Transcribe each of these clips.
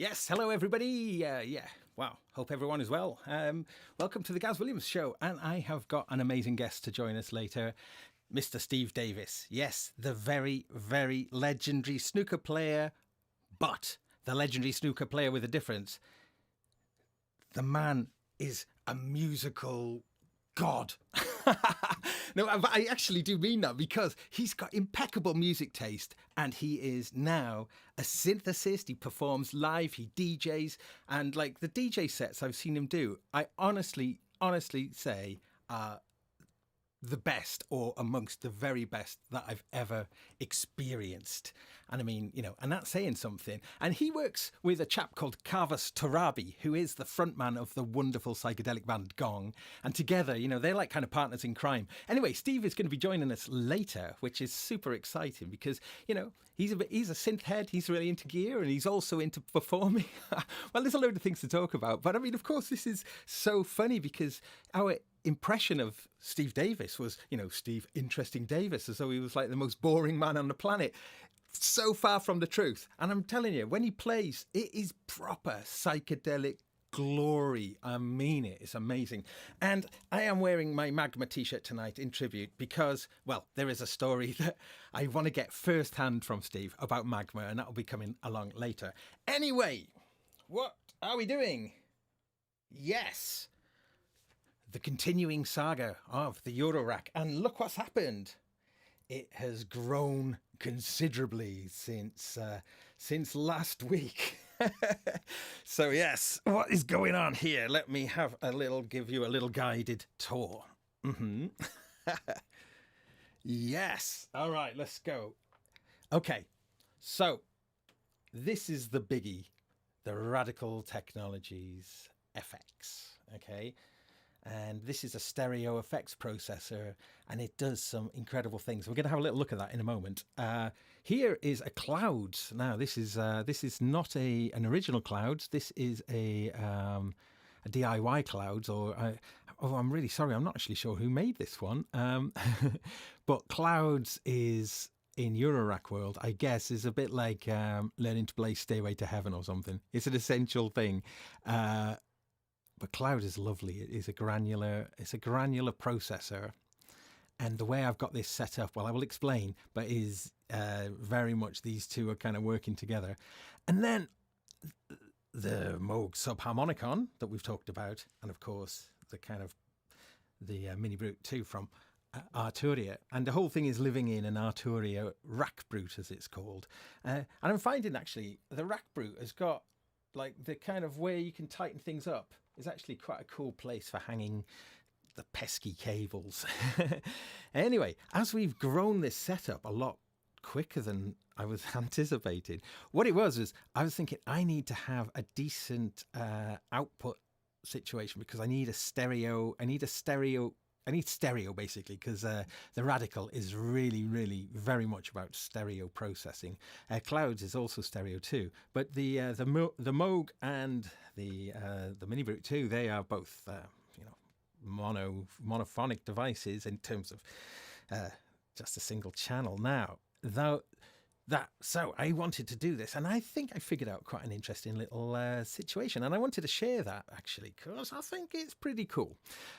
Yes, hello everybody. Wow, hope everyone is well. Welcome to the Gaz Williams Show, and I have got an amazing guest to join us later, Mr. Steve Davis. Yes, the very, very legendary snooker player, but the legendary snooker player with a difference. The man is a musical god. No, I actually do mean that, because he's got impeccable music taste, and he is now a synthesist. He performs live, he DJs, and like the DJ sets I've seen him do, I honestly say are the best, or amongst the very best that I've ever experienced. And I mean, and that's saying something. And he works with a chap called Kavas Torabi, who is the frontman of the wonderful psychedelic band Gong. And together, they're like kind of partners in crime. Anyway, Steve is going to be joining us later, which is super exciting because, he's a synth head. He's really into gear, and he's also into performing. Well, there's a load of things to talk about. But I mean, of course, this is so funny because our impression of Steve Davis was, Steve Interesting Davis, as though he was like the most boring man on the planet. So far from the truth. And I'm telling you, when he plays, it is proper psychedelic glory. I mean it. It's amazing. And I am wearing my Magma t-shirt tonight in tribute because, well, there is a story that I want to get firsthand from Steve about Magma, and that will be coming along later. Anyway, what are we doing? Yes, the continuing saga of the Eurorack. And look what's happened. It has grown considerably since last week. So yes, what is going on here? Let me give you a little guided tour. Yes. All right, let's go. Okay. So this is the biggie, the Radical Technologies FX. Okay. And this is a stereo effects processor, and it does some incredible things. We're going to have a little look at that in a moment. Here is a Clouds. Now, this is not an original Clouds. This is a DIY Clouds, I'm really sorry. I'm not actually sure who made this one. But Clouds is, in Eurorack world, I guess, is a bit like learning to play Stairway to Heaven or something. It's an essential thing. But Cloud is lovely. It's a granular processor. And the way I've got this set up, well, I will explain, but is very much these two are kind of working together. And then the Moog Subharmonicon that we've talked about, and of course the Mini Brute 2 from Arturia. And the whole thing is living in an Arturia Rack Brute, as it's called. And I'm finding actually the Rack Brute has got like the kind of where you can tighten things up. Is actually quite a cool place for hanging the pesky cables. Anyway, as we've grown this setup a lot quicker than I was anticipating, what it was I was thinking I need to have a decent output situation because I need stereo basically, because the Radical is really, really very much about stereo processing. Clouds is also stereo too, but the Moog and the Mini Brute 2, they are both monophonic devices in terms of just a single channel. Now, so I wanted to do this, and I think I figured out quite an interesting little situation, and I wanted to share that actually because I think it's pretty cool.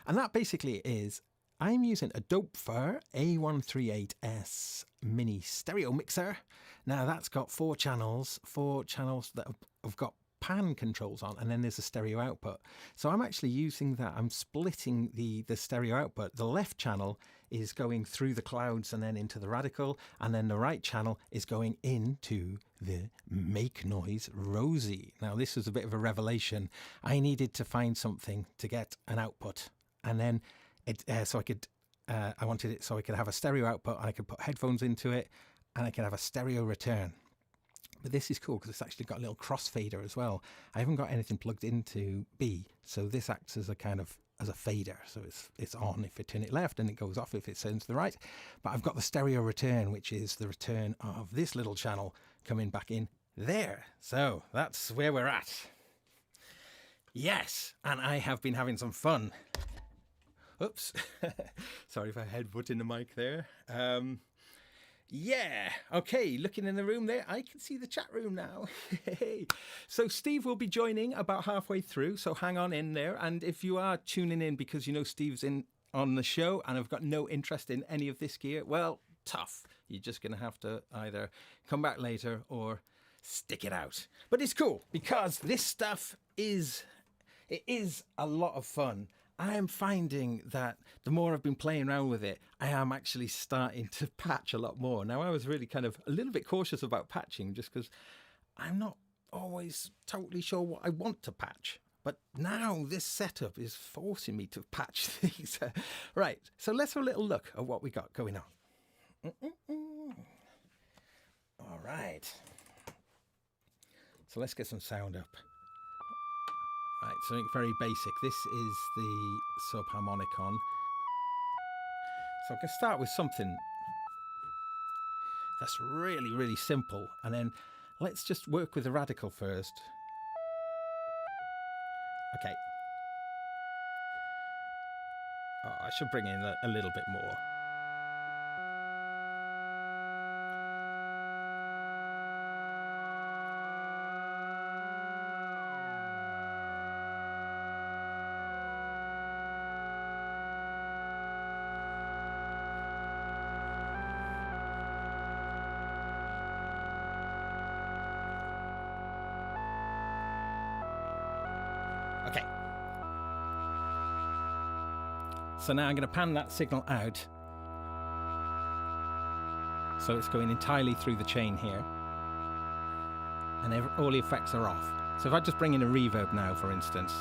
And that basically is I'm using a Dopefer A138S mini stereo mixer. Now that's got four channels that have got pan controls on, and then there's a stereo output. So I'm actually using that. I'm splitting the stereo output. The left channel is going through the Clouds and then into the Radical, and then the right channel is going into the Make Noise Rosie. Now this was a bit of a revelation. I needed to find something to get an output, and then I wanted it so I could have a stereo output, and I could put headphones into it, and I could have a stereo return. But this is cool because it's actually got a little crossfader as well. I haven't got anything plugged into B, so this acts as a fader. So it's on if I turn it left, and it goes off if it turns to the right. But I've got the stereo return, which is the return of this little channel coming back in there. So that's where we're at. Yes, and I have been having some fun. Oops, sorry if I headbutted the mic there. Yeah. Okay. Looking in the room there, I can see the chat room now. So Steve will be joining about halfway through. So hang on in there. And if you are tuning in because you know Steve's in on the show and have got no interest in any of this gear, well, tough. You're just going to have to either come back later or stick it out. But it's cool because this stuff is a lot of fun. I am finding that the more I've been playing around with it, I am actually starting to patch a lot more. Now, I was really kind of a little bit cautious about patching just because I'm not always totally sure what I want to patch. But now this setup is forcing me to patch things. Right, so let's have a little look at what we got going on. All right. So let's get some sound up. Right, something very basic. This is the subharmonicon. So I can start with something that's really, really simple. And then let's just work with the radical first. Okay. Oh, I should bring in a little bit more. Okay. So now I'm going to pan that signal out. So it's going entirely through the chain here. And all the effects are off. So if I just bring in a reverb now, for instance.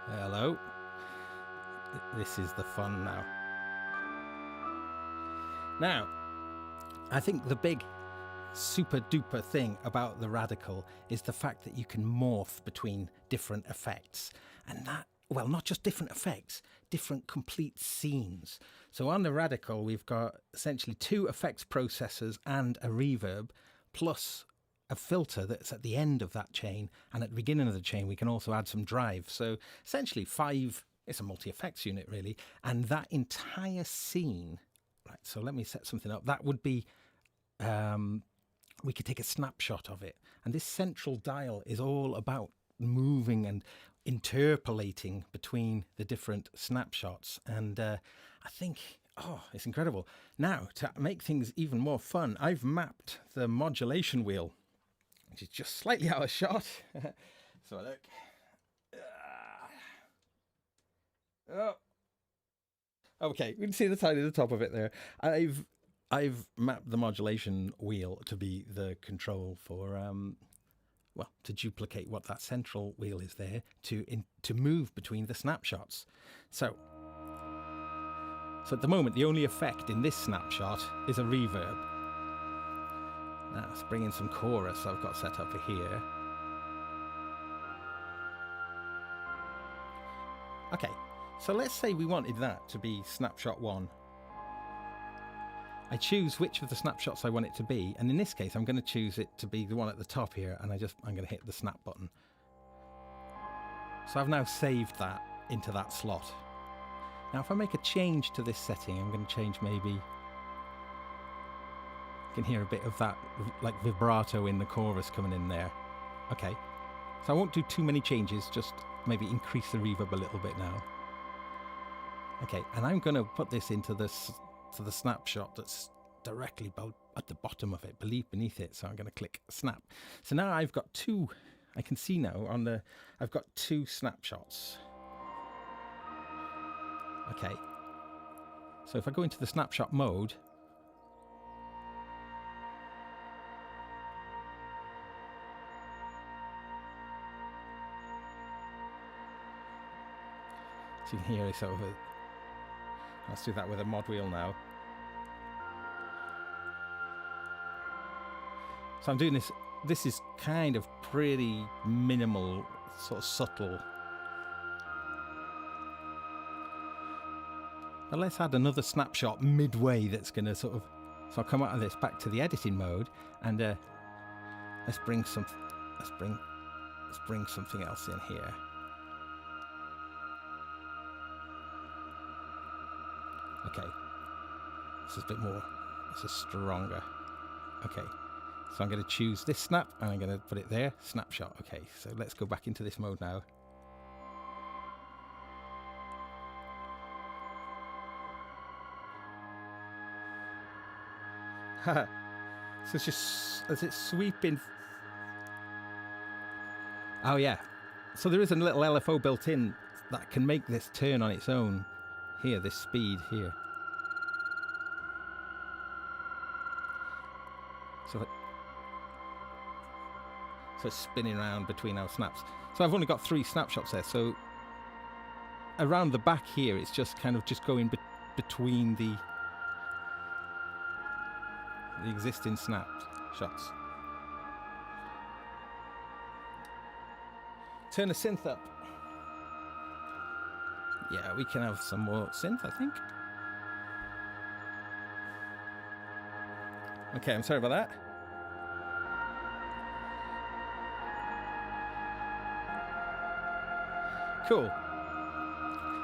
Hello. This is the fun now. Now, I think the big super duper thing about the radical is the fact that you can morph between different effects. And that, well, not just different effects, different complete scenes. So on the radical, we've got essentially 2 effects processors and a reverb, plus a filter that's at the end of that chain. And at the beginning of the chain, we can also add some drive. So essentially 5, it's a multi-effects unit really. And that entire scene, right, so let me set something up. That would be, we could take a snapshot of it. And this central dial is all about moving and interpolating between the different snapshots. And I think, oh, it's incredible. Now, to make things even more fun, I've mapped the modulation wheel, which is just slightly out of shot. So look. Oh. Okay, we can see the side of the top of it there. I've mapped the modulation wheel to be the control for, well, to duplicate what that central wheel is there to move between the snapshots. So at the moment, the only effect in this snapshot is a reverb. Now let's bring in some chorus I've got set up for here. Okay, so let's say we wanted that to be snapshot 1. I choose which of the snapshots I want it to be, and in this case I'm going to choose it to be the one at the top here, and I'm going to hit the snap button. So I've now saved that into that slot. Now if I make a change to this setting, I'm going to change maybe, you can hear a bit of that like vibrato in the chorus coming in there. Okay, so I won't do too many changes, just maybe increase the reverb a little bit now. Okay, and I'm going to put this into this to the snapshot that's directly at the bottom of it, beneath it. So I'm going to click snap. So now I've got 2, I can see now I've got 2 snapshots. Okay. So if I go into the snapshot mode, so you can hear it's over. Let's do that with a mod wheel now. So I'm doing this. This is kind of pretty minimal, sort of subtle. But let's add another snapshot midway that's going to sort of... So I'll come out of this back to the editing mode, and let's bring something else in here. Okay. This is a bit more. This is stronger. Okay. So I'm going to choose this snap and I'm going to put it there. Snapshot. Okay. So let's go back into this mode now. So it's just, as it's sweeping. Oh yeah. So there is a little LFO built in that can make this turn on its own. Here, this speed here. So it's spinning around between our snaps. So I've only got 3 snapshots there. So around the back here, it's just kind of just going between the existing snapshots. Turn the synth up. Yeah, we can have some more synth, I think. Okay, I'm sorry about that. Cool.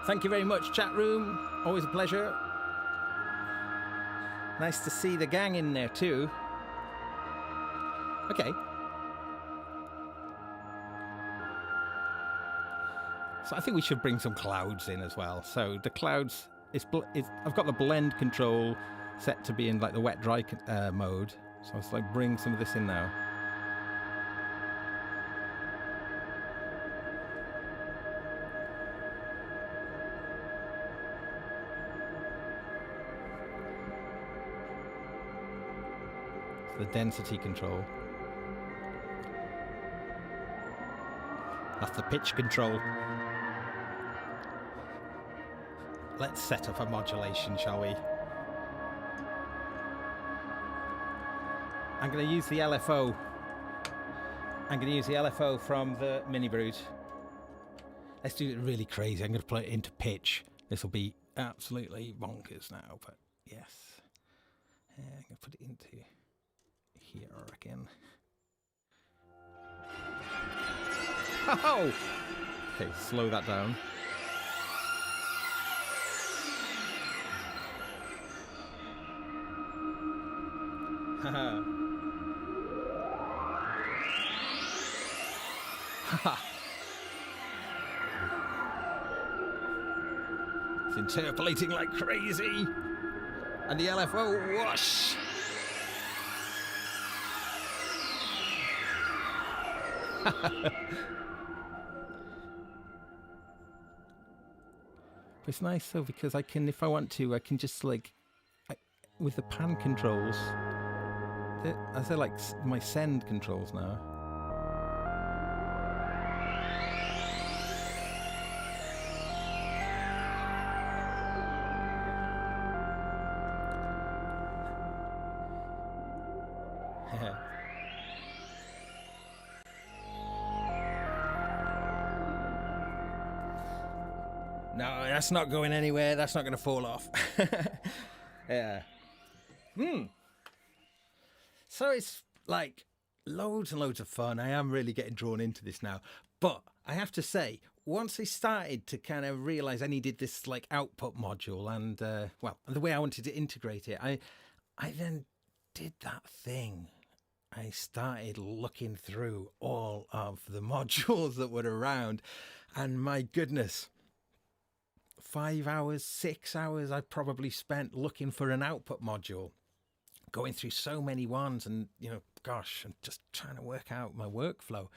Thank you very much, chat room. Always a pleasure. Nice to see the gang in there too. Okay. So I think we should bring some clouds in as well. So the clouds, I've got the blend control set to be in like the wet dry mode. So let's like bring some of this in now. The density control. That's the pitch control. Let's set up a modulation, shall we? I'm going to use the LFO. I'm going to use the LFO from the Mini Brood. Let's do it really crazy. I'm going to put it into pitch. This will be absolutely bonkers now, but yes. I'm going to put it into here, I reckon. Oh! Okay, slow that down. Haha. Haha. It's interpolating like crazy. And the LFO whoosh. It's nice though because I can, if I want to, I can just like, with the pan controls, they're like my send controls now. No, that's not going anywhere. That's not going to fall off. Yeah. So it's like loads and loads of fun. I am really getting drawn into this now. But I have to say, once I started to kind of realize I needed this like output module and, well, the way I wanted to integrate it, I then did that thing. I started looking through all of the modules that were around, and my goodness, 5 hours, 6 hours I probably spent looking for an output module, going through so many ones and, you know, gosh, and just trying to work out my workflow.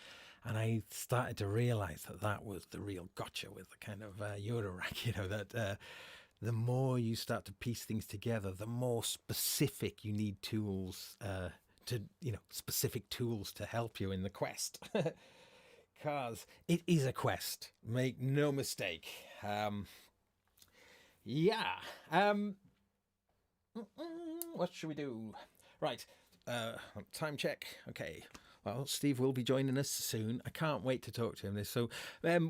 And I started to realize that that was the real gotcha with the kind of Eurorack, you know, that the more you start to piece things together, the more specific you need tools specific tools to help you in the quest. Because it is a quest, make no mistake. What should we do? Right, time check. Okay. Well, Steve will be joining us soon. I can't wait to talk to him. So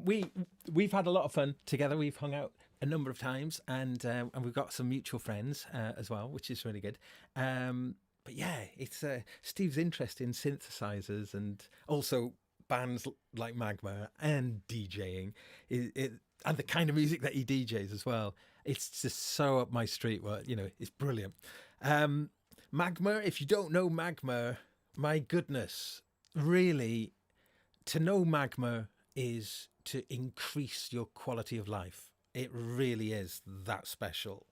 we've had a lot of fun together. We've hung out a number of times, and we've got some mutual friends as well, which is really good. But yeah, it's Steve's interest in synthesizers and also bands like Magma and DJing. and the kind of music that he DJs as well. It's just so up my street. Well, it's brilliant. Magma, if you don't know Magma, my goodness, really, to know Magma is to increase your quality of life. It really is that special.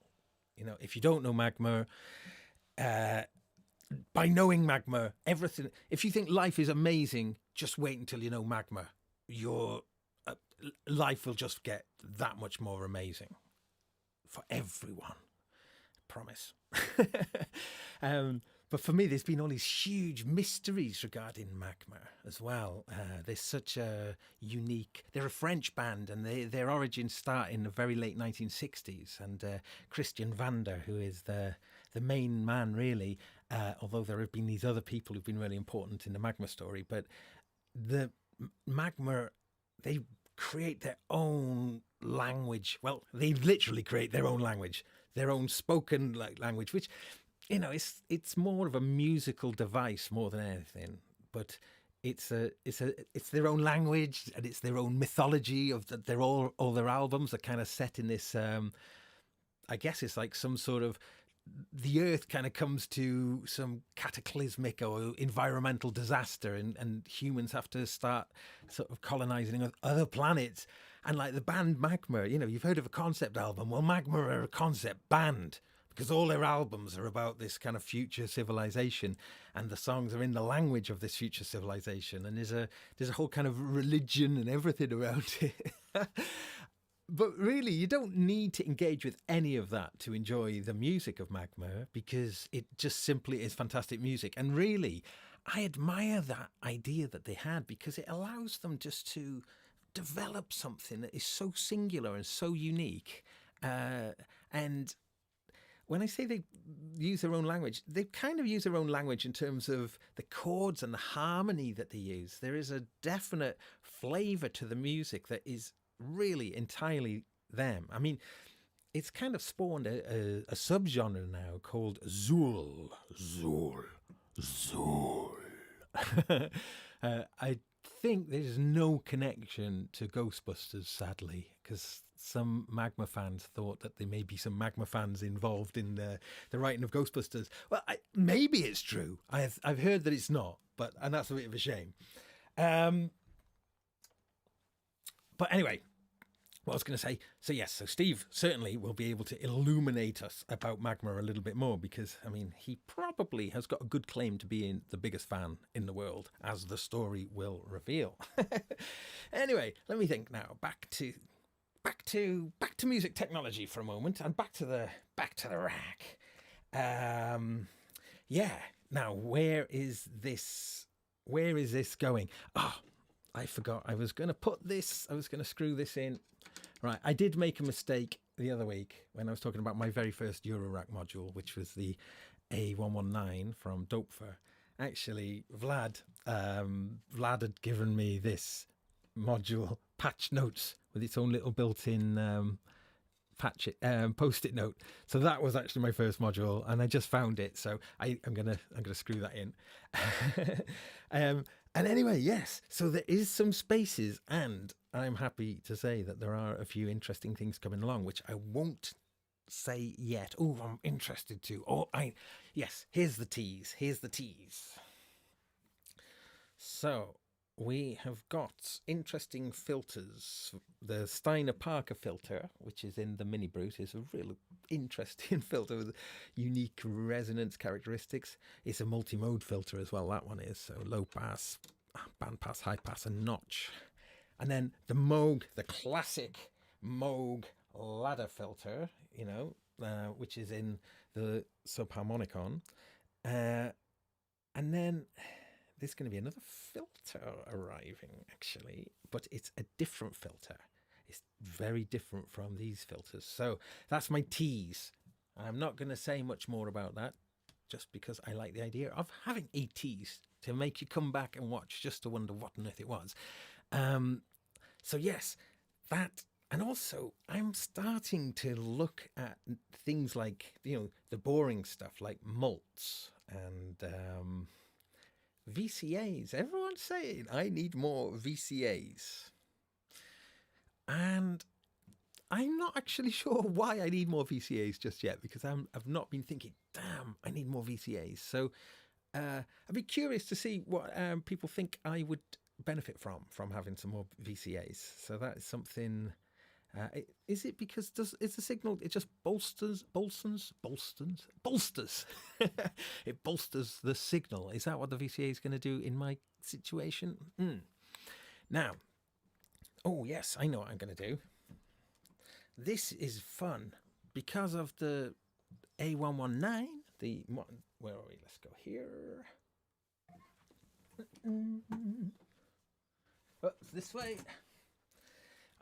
If you don't know Magma, by knowing Magma, everything, if you think life is amazing, just wait until you know Magma. Your life will just get that much more amazing for everyone. Promise. But for me, there's been all these huge mysteries regarding Magma as well. They're such a unique... They're a French band, and their origins start in the very late 1960s. And Christian Vander, who is the main man, really, although there have been these other people who've been really important in the Magma story. But the Magma, they create their own language. Well, they literally create their own language, their own spoken language, which... it's more of a musical device more than anything, but it's their own language, and it's their own mythology of they're all their albums are kind of set in this. I guess it's like some sort of the earth kind of comes to some cataclysmic or environmental disaster, and humans have to start sort of colonizing other planets. And like the band Magma, you've heard of a concept album. Well, Magma are a concept band, because all their albums are about this kind of future civilization, and the songs are in the language of this future civilization, and there's a whole kind of religion and everything around it. But really, you don't need to engage with any of that to enjoy the music of Magma, because it just simply is fantastic music. And really, I admire that idea that they had, because it allows them just to develop something that is so singular and so unique. And when I say they use their own language, they kind of use their own language in terms of the chords and the harmony that they use. There is a definite flavour to the music that is really entirely them. I mean, it's kind of spawned a subgenre now called Zool. I think there's no connection to Ghostbusters, sadly, because some Magma fans thought that there may be some Magma fans involved in the writing of Ghostbusters. Well, maybe it's true. I've heard that it's not, and that's a bit of a shame. But anyway, what I was going to say, so Steve certainly will be able to illuminate us about Magma a little bit more, because, I mean, he probably has got a good claim to being the biggest fan in the world, as the story will reveal. Anyway, let me think now. Back to music technology for a moment, and back to the rack. Now, where is this going? I forgot. I was going to screw this in. Right, I did make a mistake the other week when I was talking about my very first Eurorack module, which was the A119 from Dopefer. Actually, Vlad had given me this module, Patch Notes, with its own little built-in post-it note. So that was actually my first module, and I just found it. So I'm gonna screw that in. And anyway, yes. So there is some spaces, and I'm happy to say that there are a few interesting things coming along, which I won't say yet. Oh, I'm interested to. Yes. Here's the tease. So we have got interesting filters. The Steiner Parker filter, which is in the Mini Brute, is a real interesting filter with unique resonance characteristics. It's a multi-mode filter as well, that one is. So low pass, band pass, high pass, and notch. And then the Moog, the classic Moog ladder filter, which is in the subharmonicon. And then there's going to be another filter arriving, actually, but it's a different filter. It's very different from these filters. So that's my tease. I'm not going to say much more about that, just because I like the idea of having a tease to make you come back and watch just to wonder what on earth it was. So yes, that, and also I'm starting to look at things like, the boring stuff like mults and VCAs. Everyone's saying I need more VCAs. And I'm not actually sure why I need more VCAs just yet, because I've not been thinking, damn, I need more VCAs. So I'd be curious to see what people think I would benefit from having some more VCAs. So that is something. Is it because is the signal, it just bolsters it bolsters the signal? Is that what the VCA is going to do in my situation? Now, oh yes, I know what I'm going to do. This is fun because of the A119. Where are we? Let's go here. Oh, it's this way.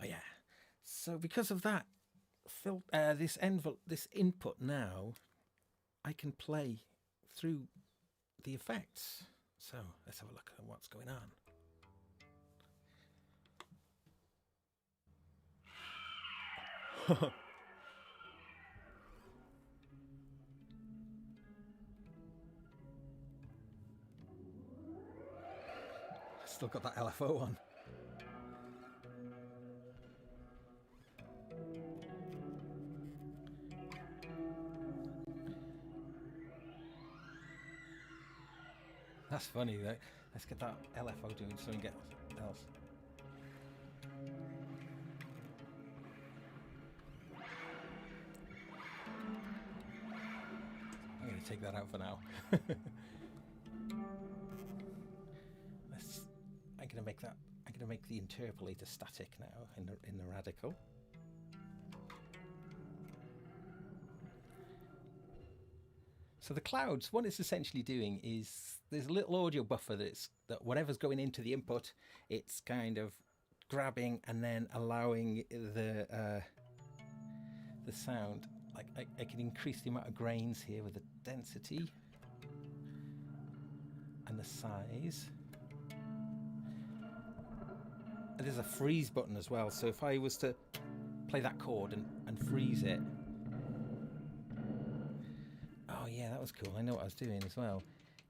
Oh yeah. So because of that, this input now, I can play through the effects. So let's have a look at what's going on. Still got that LFO on. That's funny. Let's get that LFO doing something else. I'm going to take that out for now. I'm going to make the interpolator static now in the radical. So the clouds, what it's essentially doing is there's a little audio buffer that whatever's going into the input, it's kind of grabbing and then allowing the sound. Like I can increase the amount of grains here with the density and the size. And there's a freeze button as well. So if I was to play that chord and freeze it. Oh yeah, that was cool. I know what I was doing as well.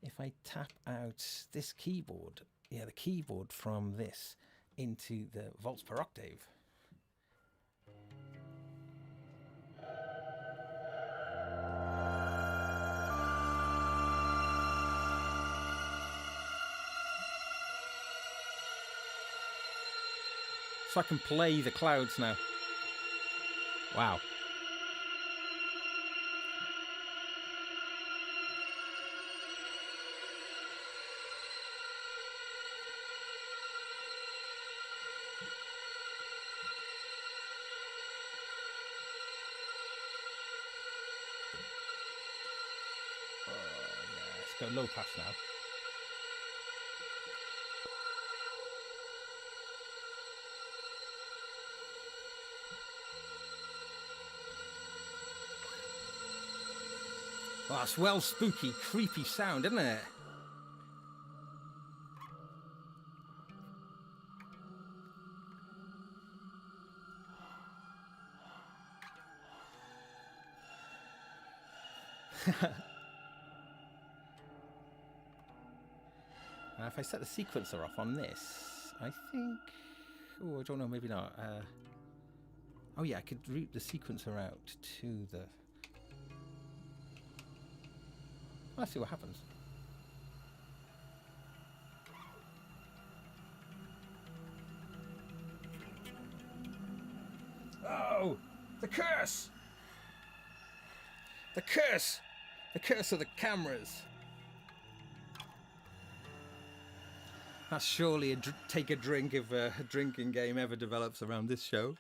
If I tap out this keyboard, the keyboard from this into the volts per octave. So I can play the clouds now. Wow. Let's go low pass now. Well, that's well spooky, creepy sound, isn't it? Now, if I set the sequencer off on this, I think... Oh, I don't know, maybe not. Oh yeah, I could route the sequencer out to the... Let's see what happens. Oh! The curse! The curse! The curse of the cameras! That's surely take a drink if a drinking game ever develops around this show.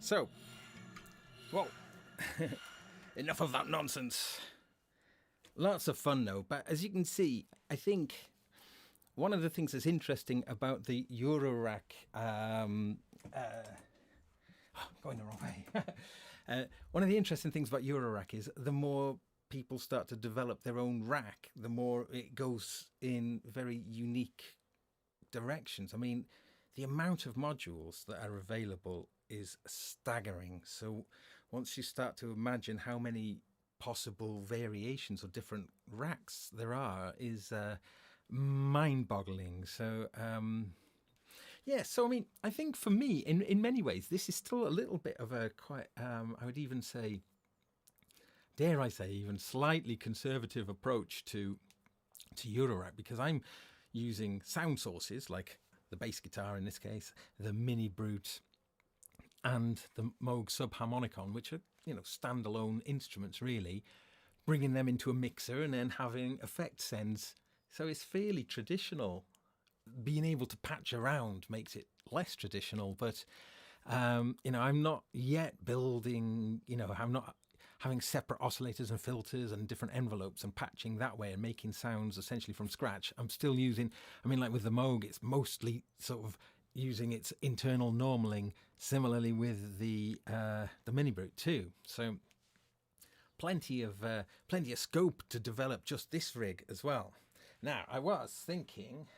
So, whoa, enough of that nonsense. Lots of fun though, but as you can see, I think one of the things that's interesting about the Eurorack, going the wrong way. One of the interesting things about Eurorack is the more people start to develop their own rack, the more it goes in very unique directions. I mean, the amount of modules that are available is staggering. So once you start to imagine how many possible variations or different racks there are, is mind-boggling. So, yeah, so I mean, I think for me, in many ways, this is still a little bit of a quite, I would even say, dare I say, even slightly conservative approach to Eurorack, because I'm using sound sources like the bass guitar in this case, the Mini Brute, and the Moog Subharmonicon, which are, standalone instruments really, bringing them into a mixer and then having effect sends. So it's fairly traditional. Being able to patch around makes it less traditional, but I'm not yet building, I'm not having separate oscillators and filters and different envelopes and patching that way and making sounds essentially from scratch. I'm still using, like with the Moog, it's mostly sort of using its internal normaling, similarly with the Mini Brute too. So plenty of scope to develop just this rig as well. Now, I was thinking,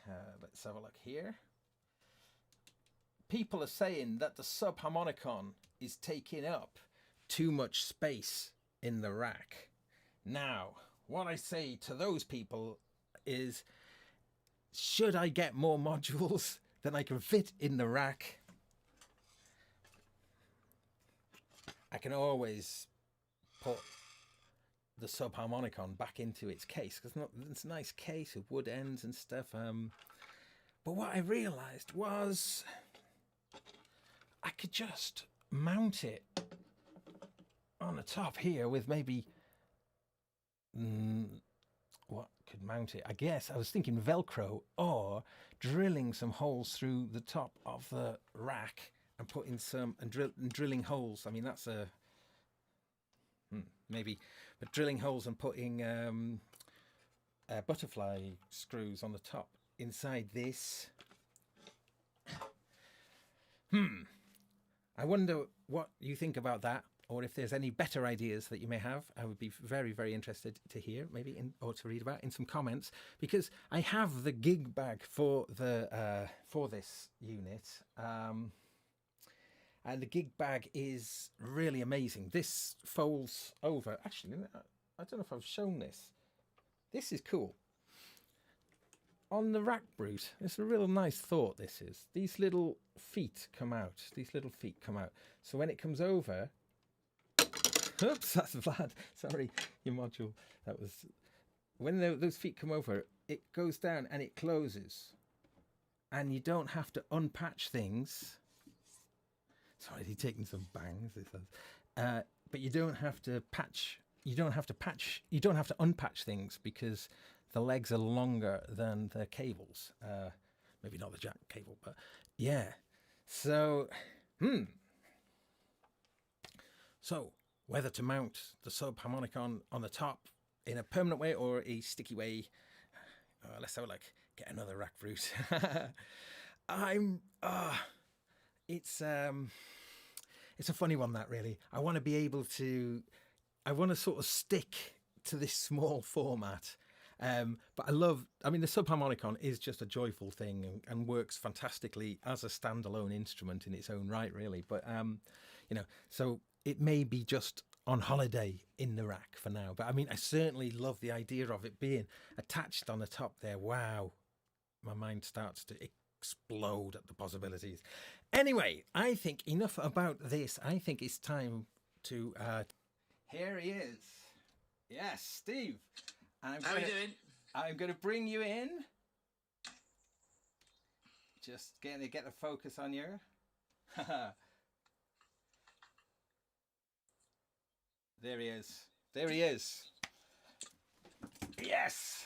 let's have a look here. People are saying that the Subharmonicon is taking up too much space in the rack. Now, what I say to those people is, should I get more modules than I can fit in the rack? I can always put the Subharmonicon back into its case, because it's a nice case with wood ends and stuff. But what I realised was I could just mount it on the top here with maybe what could mount it? I guess I was thinking Velcro, or drilling some holes through the top of the rack and putting some and drilling holes. I mean, that's a maybe, but drilling holes and putting butterfly screws on the top inside this. I wonder what you think about that, or if there's any better ideas that you may have. I would be very, very interested to hear, maybe, or to read about in some comments, because I have the gig bag for the for this unit. And the gig bag is really amazing. This folds over. Actually, I don't know if I've shown this. This is cool. On the rack brute, it's a real nice thought, this is. These little feet come out. So when it comes over... Oops, that's bad. Sorry, your module. That was... When those feet come over, it goes down and it closes. And you don't have to unpatch things... Sorry, he's taking some bangs. But you don't have to patch. You don't have to unpatch things, because the legs are longer than the cables. Maybe not the jack cable, but yeah. So, So whether to mount the Subharmonicon on the top in a permanent way or a sticky way. Let's have a look. Get another rack route. It's a funny one, that, really. I want to sort of stick to this small format. But the Subharmonicon is just a joyful thing and works fantastically as a standalone instrument in its own right, really. But, so it may be just on holiday in the rack for now. But I mean, I certainly love the idea of it being attached on the top there. Wow. My mind starts to explode at the possibilities. Anyway, I think enough about this. I think it's time to... Here he is. Yes, Steve. How are you doing? I'm going to bring you in. Just get the focus on you. There he is. There he is. Yes.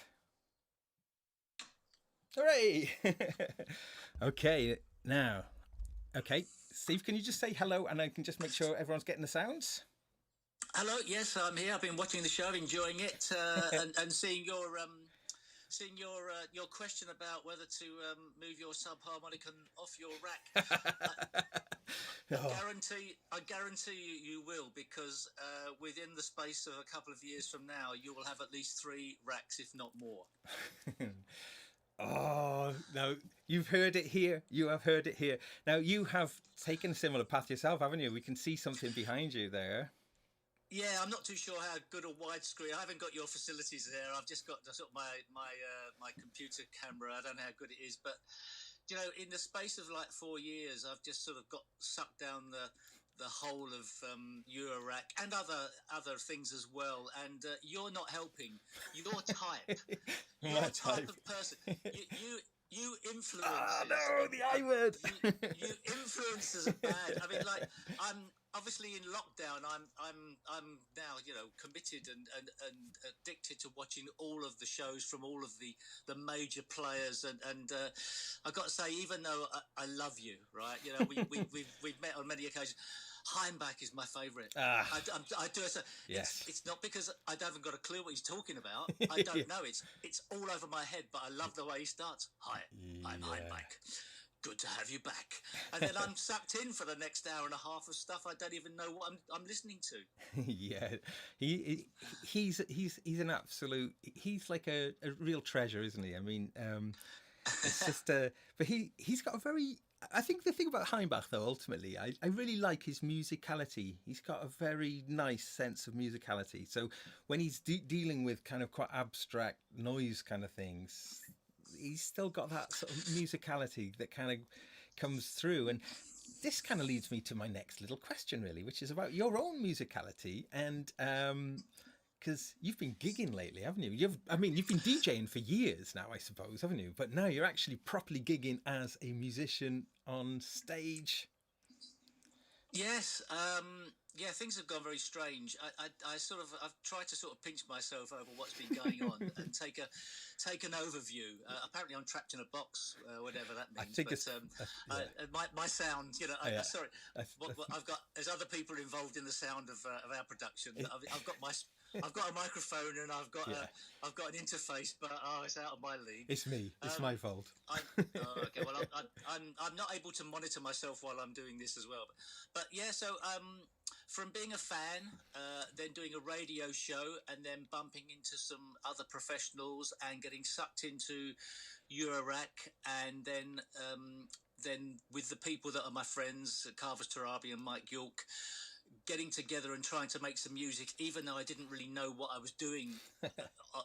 Hooray. Okay, now. Okay, Steve, can you just say hello and I can just make sure everyone's getting the sounds? Hello, yes, I'm here. I've been watching the show, enjoying it, and seeing your question about whether to move your Subharmonicon off your rack. I guarantee you will, because within the space of a couple of years from now, you will have at least 3 racks, if not more. Oh, no, you've heard it here. You have heard it here. Now, you have taken a similar path yourself, haven't you? We can see something behind you there. Yeah, I'm not too sure how good a widescreen. I haven't got your facilities there. I've just got sort of my computer camera. I don't know how good it is, but in the space of like 4 years, I've just sort of got sucked down the whole of Eurorack and other things as well. And you're not helping. Your type, your type of person. You influences. Oh no, the I word. You influences are bad. I mean, like I'm obviously in lockdown. I'm now committed and addicted to watching all of the shows from all of the major players. And I've got to say, even though I love you, right? We've met on many occasions. Heimbach is my favourite. I do it. Yes. It's not because I haven't got a clue what he's talking about. I don't know. It's all over my head, but I love the way he starts. Hi, I'm Heimbach. Good to have you back. And then I'm sucked in for the next hour and a half of stuff I don't even know what I'm listening to. Yeah, he's an absolute. He's like a real treasure, isn't he? I mean, it's just but he's got a very. I think the thing about Heimbach, though, ultimately, I really like his musicality. He's got a very nice sense of musicality. So when he's dealing with kind of quite abstract noise kind of things, he's still got that sort of musicality that kind of comes through. And this kind of leads me to my next little question, really, which is about your own musicality. And because you've been gigging lately, haven't you? You've been DJing for years now, I suppose, haven't you? But now you're actually properly gigging as a musician on stage. Yes, things have gone very strange. I've tried to sort of pinch myself over what's been going on and take an overview. Apparently, I'm trapped in a box, whatever that means. My sound, sorry, I've got. There's other people involved in the sound of our production. I've got a microphone and I've got an interface, but it's out of my league. It's me. It's my fault. Okay. Well, I'm not able to monitor myself while I'm doing this as well. But yeah, so from being a fan, then doing a radio show, and then bumping into some other professionals and getting sucked into Eurorack, and then with the people that are my friends, Carver's Tarabi and Mike York, getting together and trying to make some music, even though I didn't really know what I was doing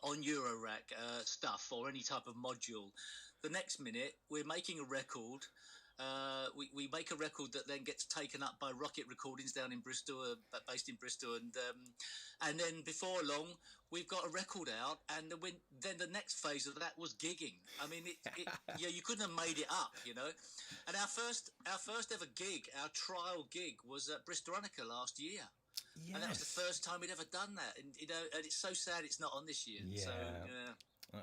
on Eurorack stuff or any type of module. The next minute, we're making a record. We make a record that then gets taken up by Rocket Recordings down in Bristol, based in Bristol, and then before long we've got a record out, and then the next phase of that was gigging. I mean, you couldn't have made it up, And our first ever gig, our trial gig, was at Bristonica last year. Yes. And that was the first time we'd ever done that, and and it's so sad it's not on this year. Yeah. So, yeah.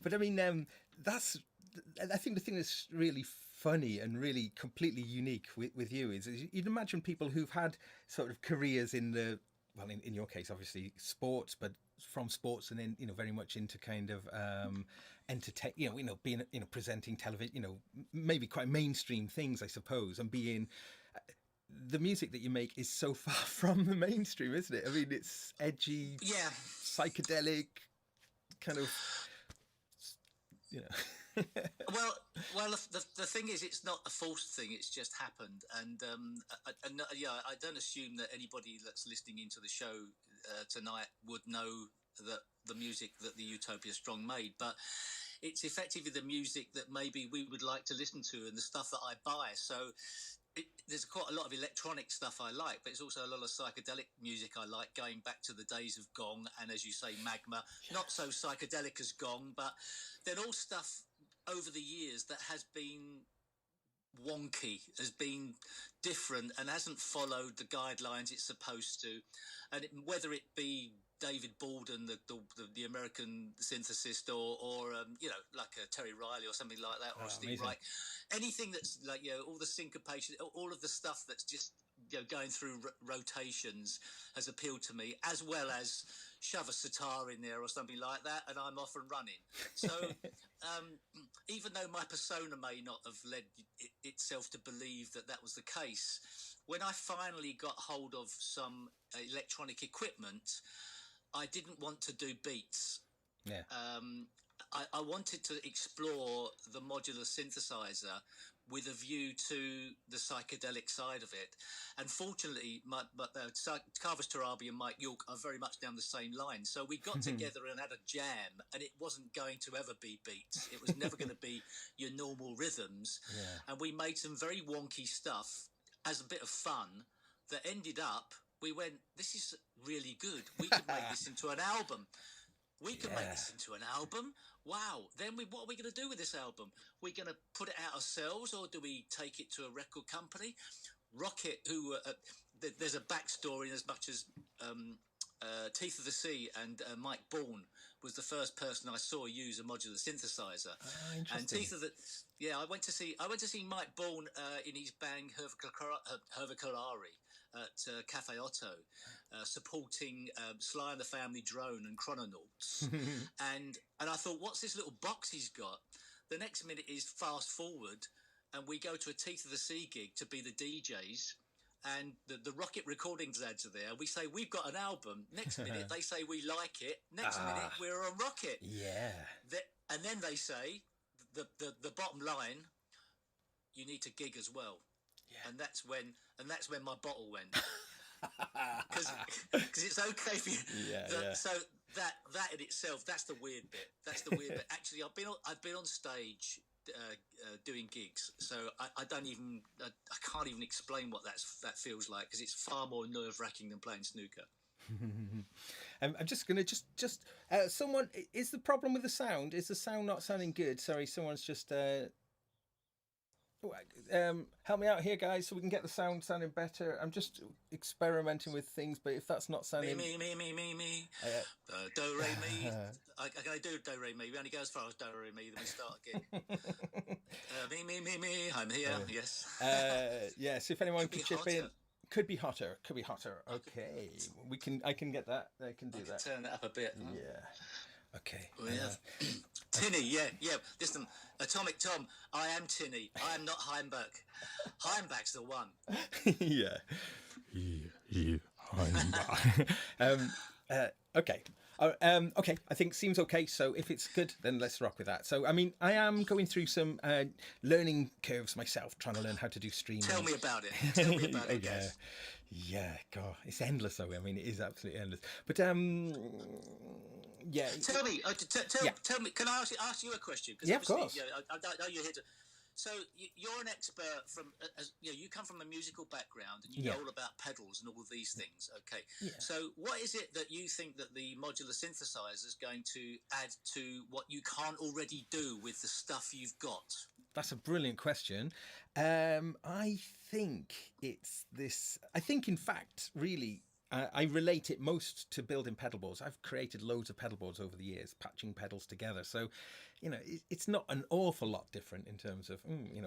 But I mean, I think the thing that's really funny and really completely unique with you is you'd imagine people who've had sort of careers in in your case, obviously sports, but from sports and then, very much into kind of entertain, being, presenting television, maybe quite mainstream things, I suppose, and being. The music that you make is so far from the mainstream, isn't it? I mean, it's edgy, psychedelic, kind of, Well, the thing is, it's not a forced thing. It's just happened, and I don't assume that anybody that's listening into the show tonight would know that the music that the Utopia Strong made, but it's effectively the music that maybe we would like to listen to and the stuff that I buy. So there's quite a lot of electronic stuff I like, but it's also a lot of psychedelic music I like, going back to the days of Gong and, as you say, Magma. Not so psychedelic as Gong, but they're all stuff over the years that has been wonky, has been different, and hasn't followed the guidelines it's supposed to. And whether it be David Baldwin, the American synthesist, or like a Terry Riley or something like that, or Steve Reich, anything that's like all the syncopation, all of the stuff that's just going through rotations has appealed to me, as well as shove a sitar in there or something like that, and I'm off and running. So even though my persona may not have led itself to believe that was the case, when I finally got hold of some electronic equipment, I didn't want to do beats. Yeah. I wanted to explore the modular synthesizer with a view to the psychedelic side of it. And fortunately, Carver's Tarabi and Mike York are very much down the same line. So we got together and had a jam, and it wasn't going to ever be beats. It was never going to be your normal rhythms. And we made some very wonky stuff as a bit of fun that ended up, we went, this is really good. We could make this into an album. We can make this into an album. Wow. Then what are we going to do with this album? We're going to put it out ourselves, or do we take it to a record company? Rocket, who there's a backstory as much as Teeth of the Sea and Mike Bourne was the first person I saw use a modular synthesizer. And Teeth of the I went to see Mike Bourne in his band Hervacolari at Cafe Otto, supporting Sly and the Family Drone and Chrononauts. and I thought, what's this little box he's got? The next minute is fast forward, and we go to a Teeth of the Sea gig to be the DJs. And the Rocket recordings lads are there. We say, we've got an album. Next minute, they say, we like it. Next minute, we're on Rocket. Yeah. And then they say, the bottom line, you need to gig as well. Yeah. And that's when my bottle went. Because it's okay for you. So that in itself, that's the weird bit. That's the weird bit. Actually, I've been on stage doing gigs, so I can't even explain what that feels like, because it's far more nerve-wracking than playing snooker. I'm just gonna someone, is the problem with the sound? Is the sound not sounding good? Sorry, someone's just help me out here, guys, so we can get the sound sounding better. I'm just experimenting with things, but if that's not sounding... Me. Do, re, mi. I do do, re, mi. We only go as far as do, re, mi, then we start again. Me. I'm here, yes. Yes, if anyone could chip in. Could be hotter. Okay. I can get that. I can do that. Turn that up a bit. Huh? Yeah. Okay. Tinny, yeah. Listen, Atomic Tom, I am Tinny. I am not Heimberg. Heimberg's the one. Yeah. Heimberg. Okay. Okay, I think seems okay. So if it's good, then let's rock with that. So, I mean, I am going through some learning curves myself, trying to learn how to do streaming. Tell me about it. Yeah, God, it's endless though. I mean, it is absolutely endless. But yeah. Tell me. Tell me. Can I ask you a question? Yeah, of course. I know you're here to. So you're an expert from, you come from a musical background, and you know all about pedals and all of these things. Okay. Yeah. So what is it that you think that the modular synthesizer is going to add to what you can't already do with the stuff you've got? That's a brilliant question. I think it's this. I think, in fact, really, I relate it most to building pedal boards. I've created loads of pedal boards over the years, patching pedals together. So, it's not an awful lot different in terms of,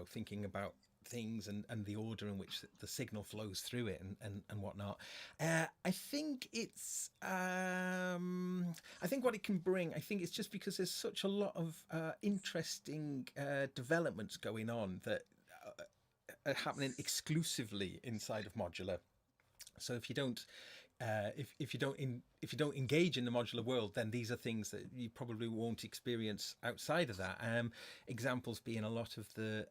thinking about things and the order in which the signal flows through it and whatnot. I think it's, I think what it can bring, I think it's just because there's such a lot of interesting developments going on that are happening exclusively inside of modular. So if you don't if you don't engage in the modular world, then these are things that you probably won't experience outside of that. Examples being a lot of the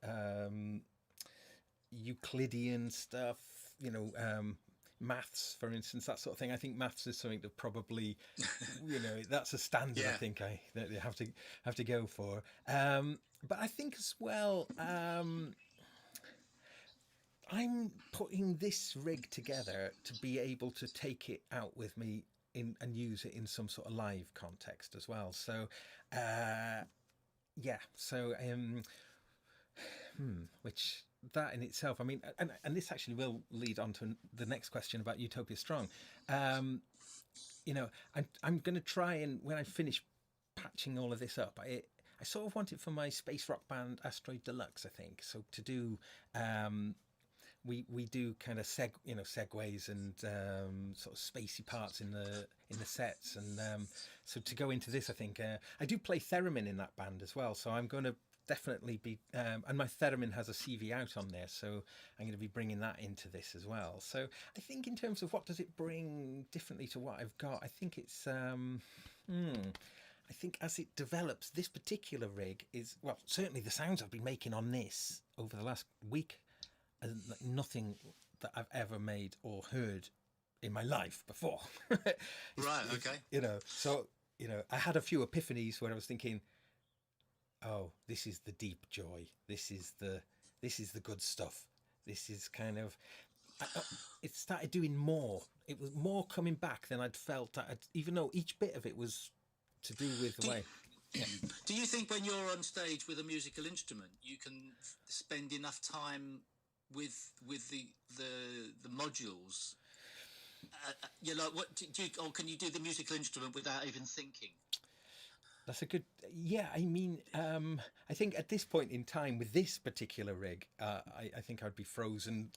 Euclidean stuff, maths, for instance, that sort of thing. I think maths is something that probably, that's a standard. I think that you have to go for. But I think as well, I'm putting this rig together to be able to take it out with me and use it in some sort of live context as well. So, which that in itself, I mean, and this actually will lead on to the next question about Utopia Strong. I'm going to try, and when I finish patching all of this up, I sort of want it for my space rock band Asteroid Deluxe, I think. So to do, we do kind of segues and sort of spacey parts in the sets, and so to go into this, I think I do play theremin in that band as well. So I'm going to definitely be, and my theremin has a CV out on there, so I'm going to be bringing that into this as well. So I think in terms of what does it bring differently to what I've got, I think it's I think as it develops, this particular rig is, well, certainly the sounds I've been making on this over the last week are nothing that I've ever made or heard in my life before. Right, okay. So, I had a few epiphanies where I was thinking, oh, this is the deep joy. This is the good stuff. This is kind of, it started doing more. It was more coming back than I'd felt, even though each bit of it was to do with the way. Yeah. Do you think when you're on stage with a musical instrument, you can spend enough time with the modules? What do you, or can you do the musical instrument without even thinking? That's a good. Yeah, I mean, I think at this point in time with this particular rig, I think I'd be frozen.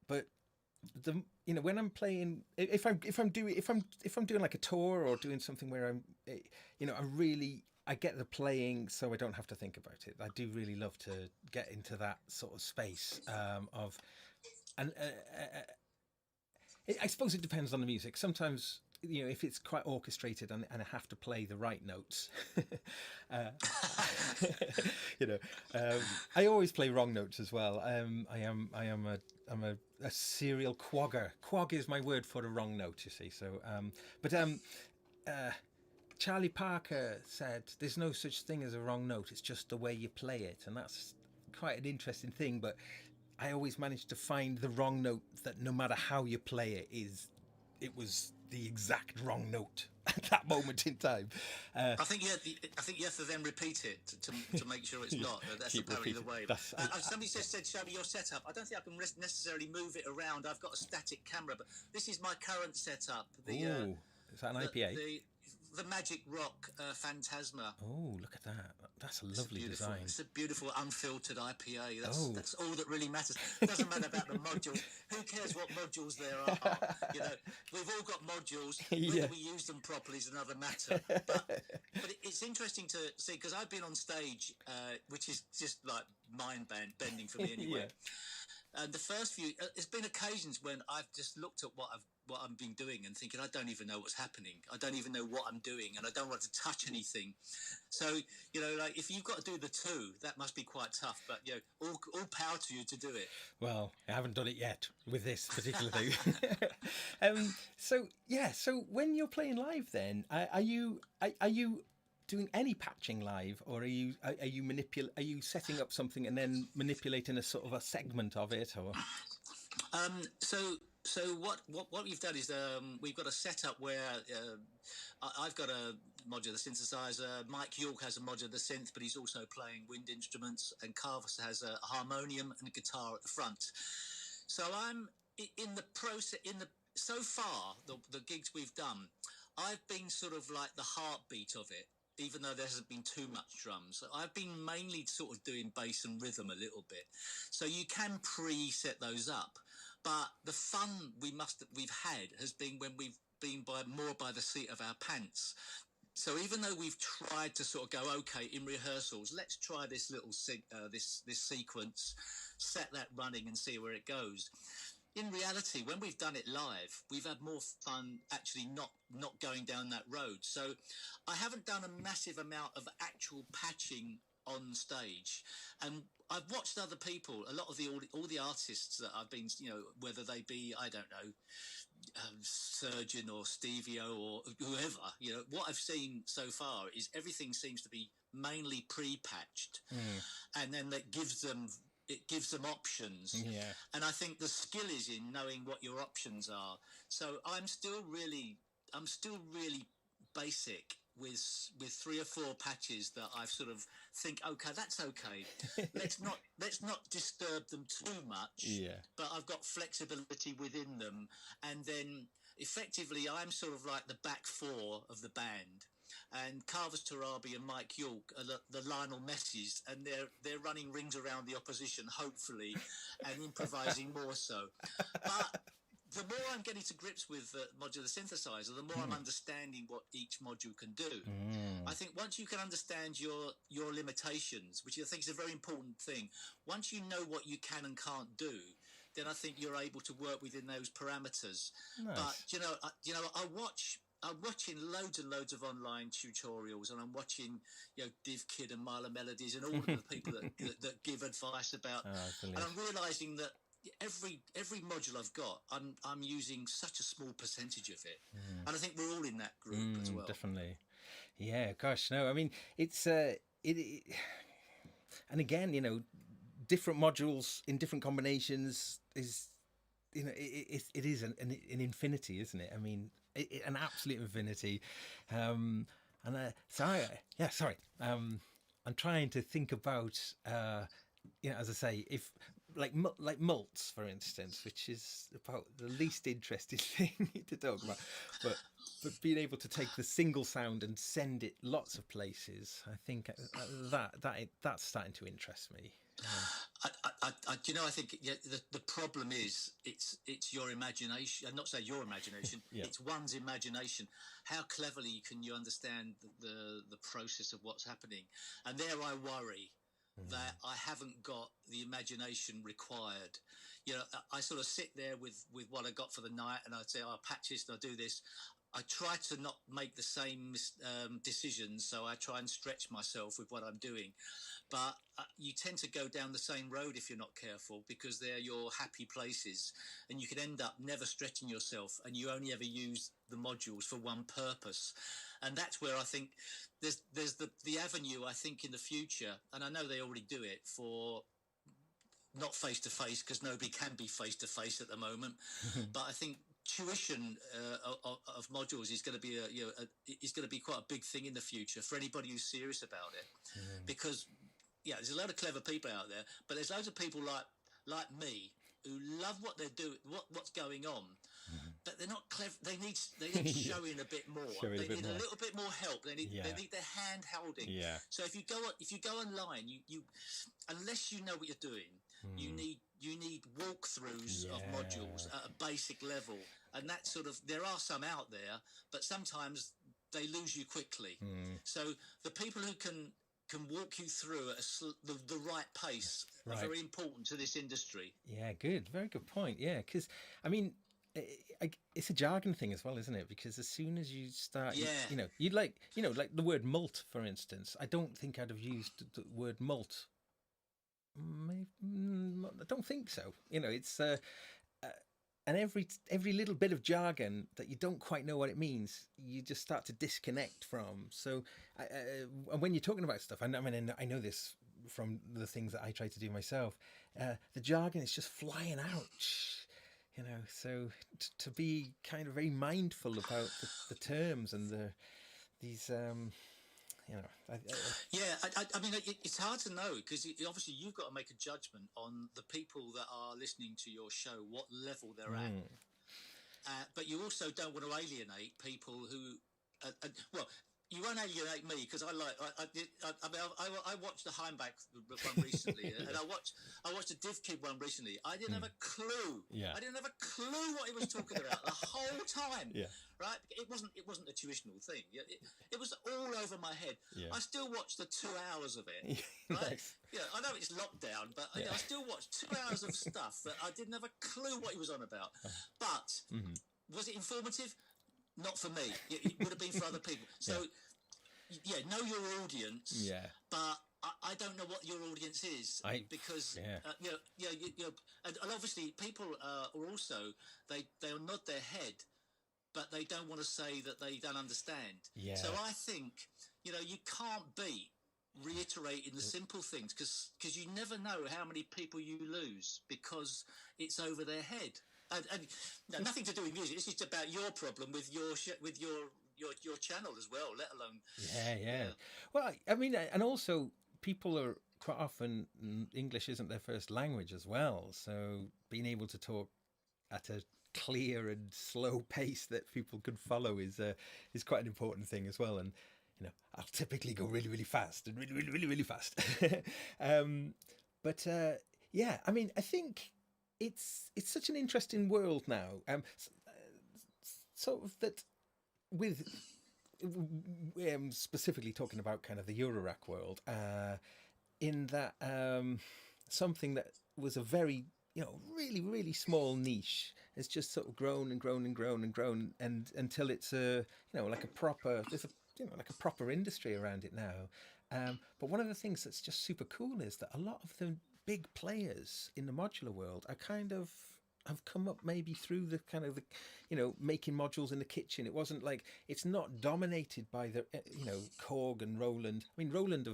But when I'm playing, if I'm doing like a tour or doing something where I get the playing, so I don't have to think about it. I do really love to get into that sort of space of, and I suppose it depends on the music. Sometimes, if it's quite orchestrated and I have to play the right notes, I always play wrong notes as well. I'm a serial quagger. Quag is my word for a wrong note, you see. So, Charlie Parker said, "There's no such thing as a wrong note. It's just the way you play it," and that's quite an interesting thing. But I always manage to find the wrong note that no matter how you play it was the exact wrong note at that moment in time. I think you have to then repeat it to make sure it's not. That's apparently the way. Somebody said, "Show me your setup." I don't think I can necessarily move it around. I've got a static camera, but this is my current setup. Is that an IPA? The Magic Rock Phantasma. Oh, look at that. That's a lovely design. It's a beautiful unfiltered IPA. That's all that really matters. It doesn't matter about the modules. Who cares what modules there are? We've all got modules. Whether we use them properly is another matter. But it's interesting to see, because I've been on stage, which is just like mind-bending for me anyway. And the first few, there's been occasions when I've just looked at what I've been doing and thinking, I don't even know what's happening. I don't even know what I'm doing, and I don't want to touch anything. So, like if you've got to do the two, that must be quite tough. But all power to you to do it. Well, I haven't done it yet with this particular thing. So when you're playing live, then are you doing any patching live, or are you setting up something and then manipulating a sort of a segment of it, or? So what we've done is we've got a setup where I've got a modular synthesizer. Mike York has a modular synth, but he's also playing wind instruments, and Carvis has a harmonium and a guitar at the front. So I'm in the process. So far, the gigs we've done, I've been sort of like the heartbeat of it. Even though there hasn't been too much drums, I've been mainly sort of doing bass and rhythm a little bit. So you can pre-set those up, but the fun we've had has been when we've been more by the seat of our pants. So even though we've tried to sort of go, okay, in rehearsals, let's try this little this sequence, set that running and see where it goes. In reality, when we've done it live, we've had more fun actually not going down that road. So I haven't done a massive amount of actual patching on stage, and I've watched other people, a lot of all the artists that I've been, whether they be, I don't know, Surgeon or Stevio or whoever, what I've seen so far is everything seems to be mainly pre-patched, and then that gives them options. And I think the skill is in knowing what your options are. So I'm still really basic with 3 or 4 patches that I've sort of think, okay, that's okay. let's not disturb them too much. But I've got flexibility within them, and then effectively I'm sort of like the back 4 of the band. And Carvis Tarabi and Mike York are the Lionel Messis, and they're running rings around the opposition, hopefully, and improvising more so. But the more I'm getting to grips with the modular synthesizer, the more I'm understanding what each module can do. I think once you can understand your limitations, which I think is a very important thing, once you know what you can and can't do, then I think you're able to work within those parameters. Nice. But I watch I'm watching loads and loads of online tutorials, and I'm watching, DivKid and Mila Melodies and all of the people that give advice about. And I'm realizing that every module I've got, I'm using such a small percentage of it, and I think we're all in that group as well. Definitely, yeah. Gosh, no. I mean, it's and again, different modules in different combinations is, it is an infinity, isn't it? I mean, an absolute infinity. Sorry. I'm trying to think about, as I say, if like mults, for instance, which is about the least interesting thing to talk about, but being able to take the single sound and send it lots of places, I think that's starting to interest me. I think the problem is it's your imagination. I'm not saying your imagination. It's one's imagination. How cleverly can you understand the process of what's happening? And there I worry that I haven't got the imagination required. I sort of sit there with what I got for the night, and I say, I'll patch this and I'll do this. I try to not make the same decisions, so I try and stretch myself with what I'm doing. But you tend to go down the same road if you're not careful, because they're your happy places, and you can end up never stretching yourself, and you only ever use the modules for one purpose. And that's where I think there's the avenue, I think, in the future, and I know they already do it, for not face-to-face, because nobody can be face-to-face at the moment, but I think tuition of modules is going to be is going to be quite a big thing in the future for anybody who's serious about it, because there's a lot of clever people out there, but there's loads of people like me who love what they're doing, what's going on, but they're not clever. They need showing a bit more. They need a little bit more help. They need their hand holding. Yeah. So if you go online, you unless you know what you're doing, you need walkthroughs of modules at a basic level, and that sort of, there are some out there, but sometimes they lose you quickly. So the people who can walk you through at the right pace are very important to this industry. Yeah, good. Very good point. Yeah, because, I mean, it's a jargon thing as well, isn't it? Because as soon as you start, you'd like the word mult, for instance. I don't think I'd have used the word mult. Maybe, I don't think so. It's and every little bit of jargon that you don't quite know what it means, you just start to disconnect from. So and when you're talking about stuff, and I mean, I know this from the things that I try to do myself, the jargon is just flying out, so to be kind of very mindful about the terms and these I mean, it's hard to know, because obviously you've got to make a judgment on the people that are listening to your show, what level they're at. But you also don't want to alienate people who, you won't alienate me, because I watched the Heimbach one recently, and I watched the DivKid one recently. I didn't have a clue. I didn't have a clue what he was talking about the whole time. Right? It wasn't a tuitional thing. It was all over my head. I still watched the 2 hours of it. Right? Nice. I know it's lockdown, but I still watched 2 hours of stuff that I didn't have a clue what he was on about. But was it informative? Not for me. It would have been for other people. So, know your audience. But I don't know what your audience is, because and obviously people are also they'll nod their head, but they don't want to say that they don't understand. So I think you can't beat reiterating the simple things, because you never know how many people you lose because it's over their head. And nothing to do with music. This is about your problem with your channel as well, let alone. Well, I mean, and also people are quite often, English isn't their first language as well, so being able to talk at a clear and slow pace that people can follow is quite an important thing as well. And I'll typically go really, really fast and really, really, really, really fast. But I mean, I think it's such an interesting world now. Sort of that with specifically talking about kind of the Eurorack world, in that something that was a very really, really small niche has just sort of grown and grown and grown and grown, and until it's like a proper, there's a, like a proper industry around it now. But one of the things that's just super cool is that a lot of the big players in the modular world are kind of have come up maybe through the kind of making modules in the kitchen. It wasn't like, it's not dominated by the Korg and Roland. I mean,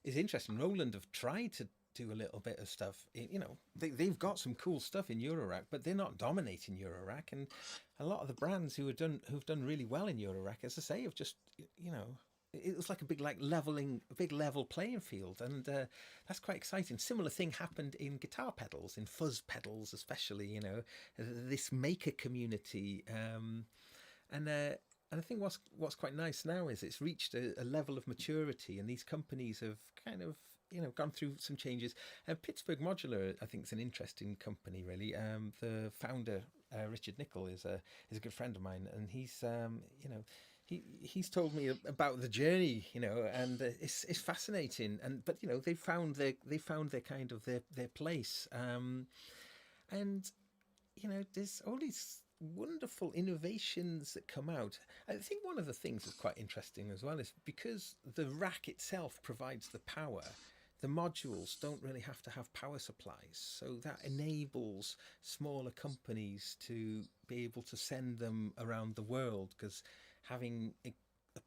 is interesting. Roland have tried to do a little bit of stuff. They've got some cool stuff in Eurorack, but they're not dominating Eurorack. And a lot of the brands who've done really well in Eurorack, as I say, have just it was like a big level playing field, and that's quite exciting. Similar thing happened in guitar pedals, in fuzz pedals especially. This maker community, and I think what's quite nice now is it's reached a level of maturity, and these companies have kind of gone through some changes. Pittsburgh Modular, I think, is an interesting company, really. The founder, Richard Nickel, is a good friend of mine, and he's he's told me about the journey, and it's fascinating. But they found their kind of their place, and there's all these wonderful innovations that come out. I think one of the things that's quite interesting as well is because the rack itself provides the power, the modules don't really have to have power supplies, so that enables smaller companies to be able to send them around the world, because having the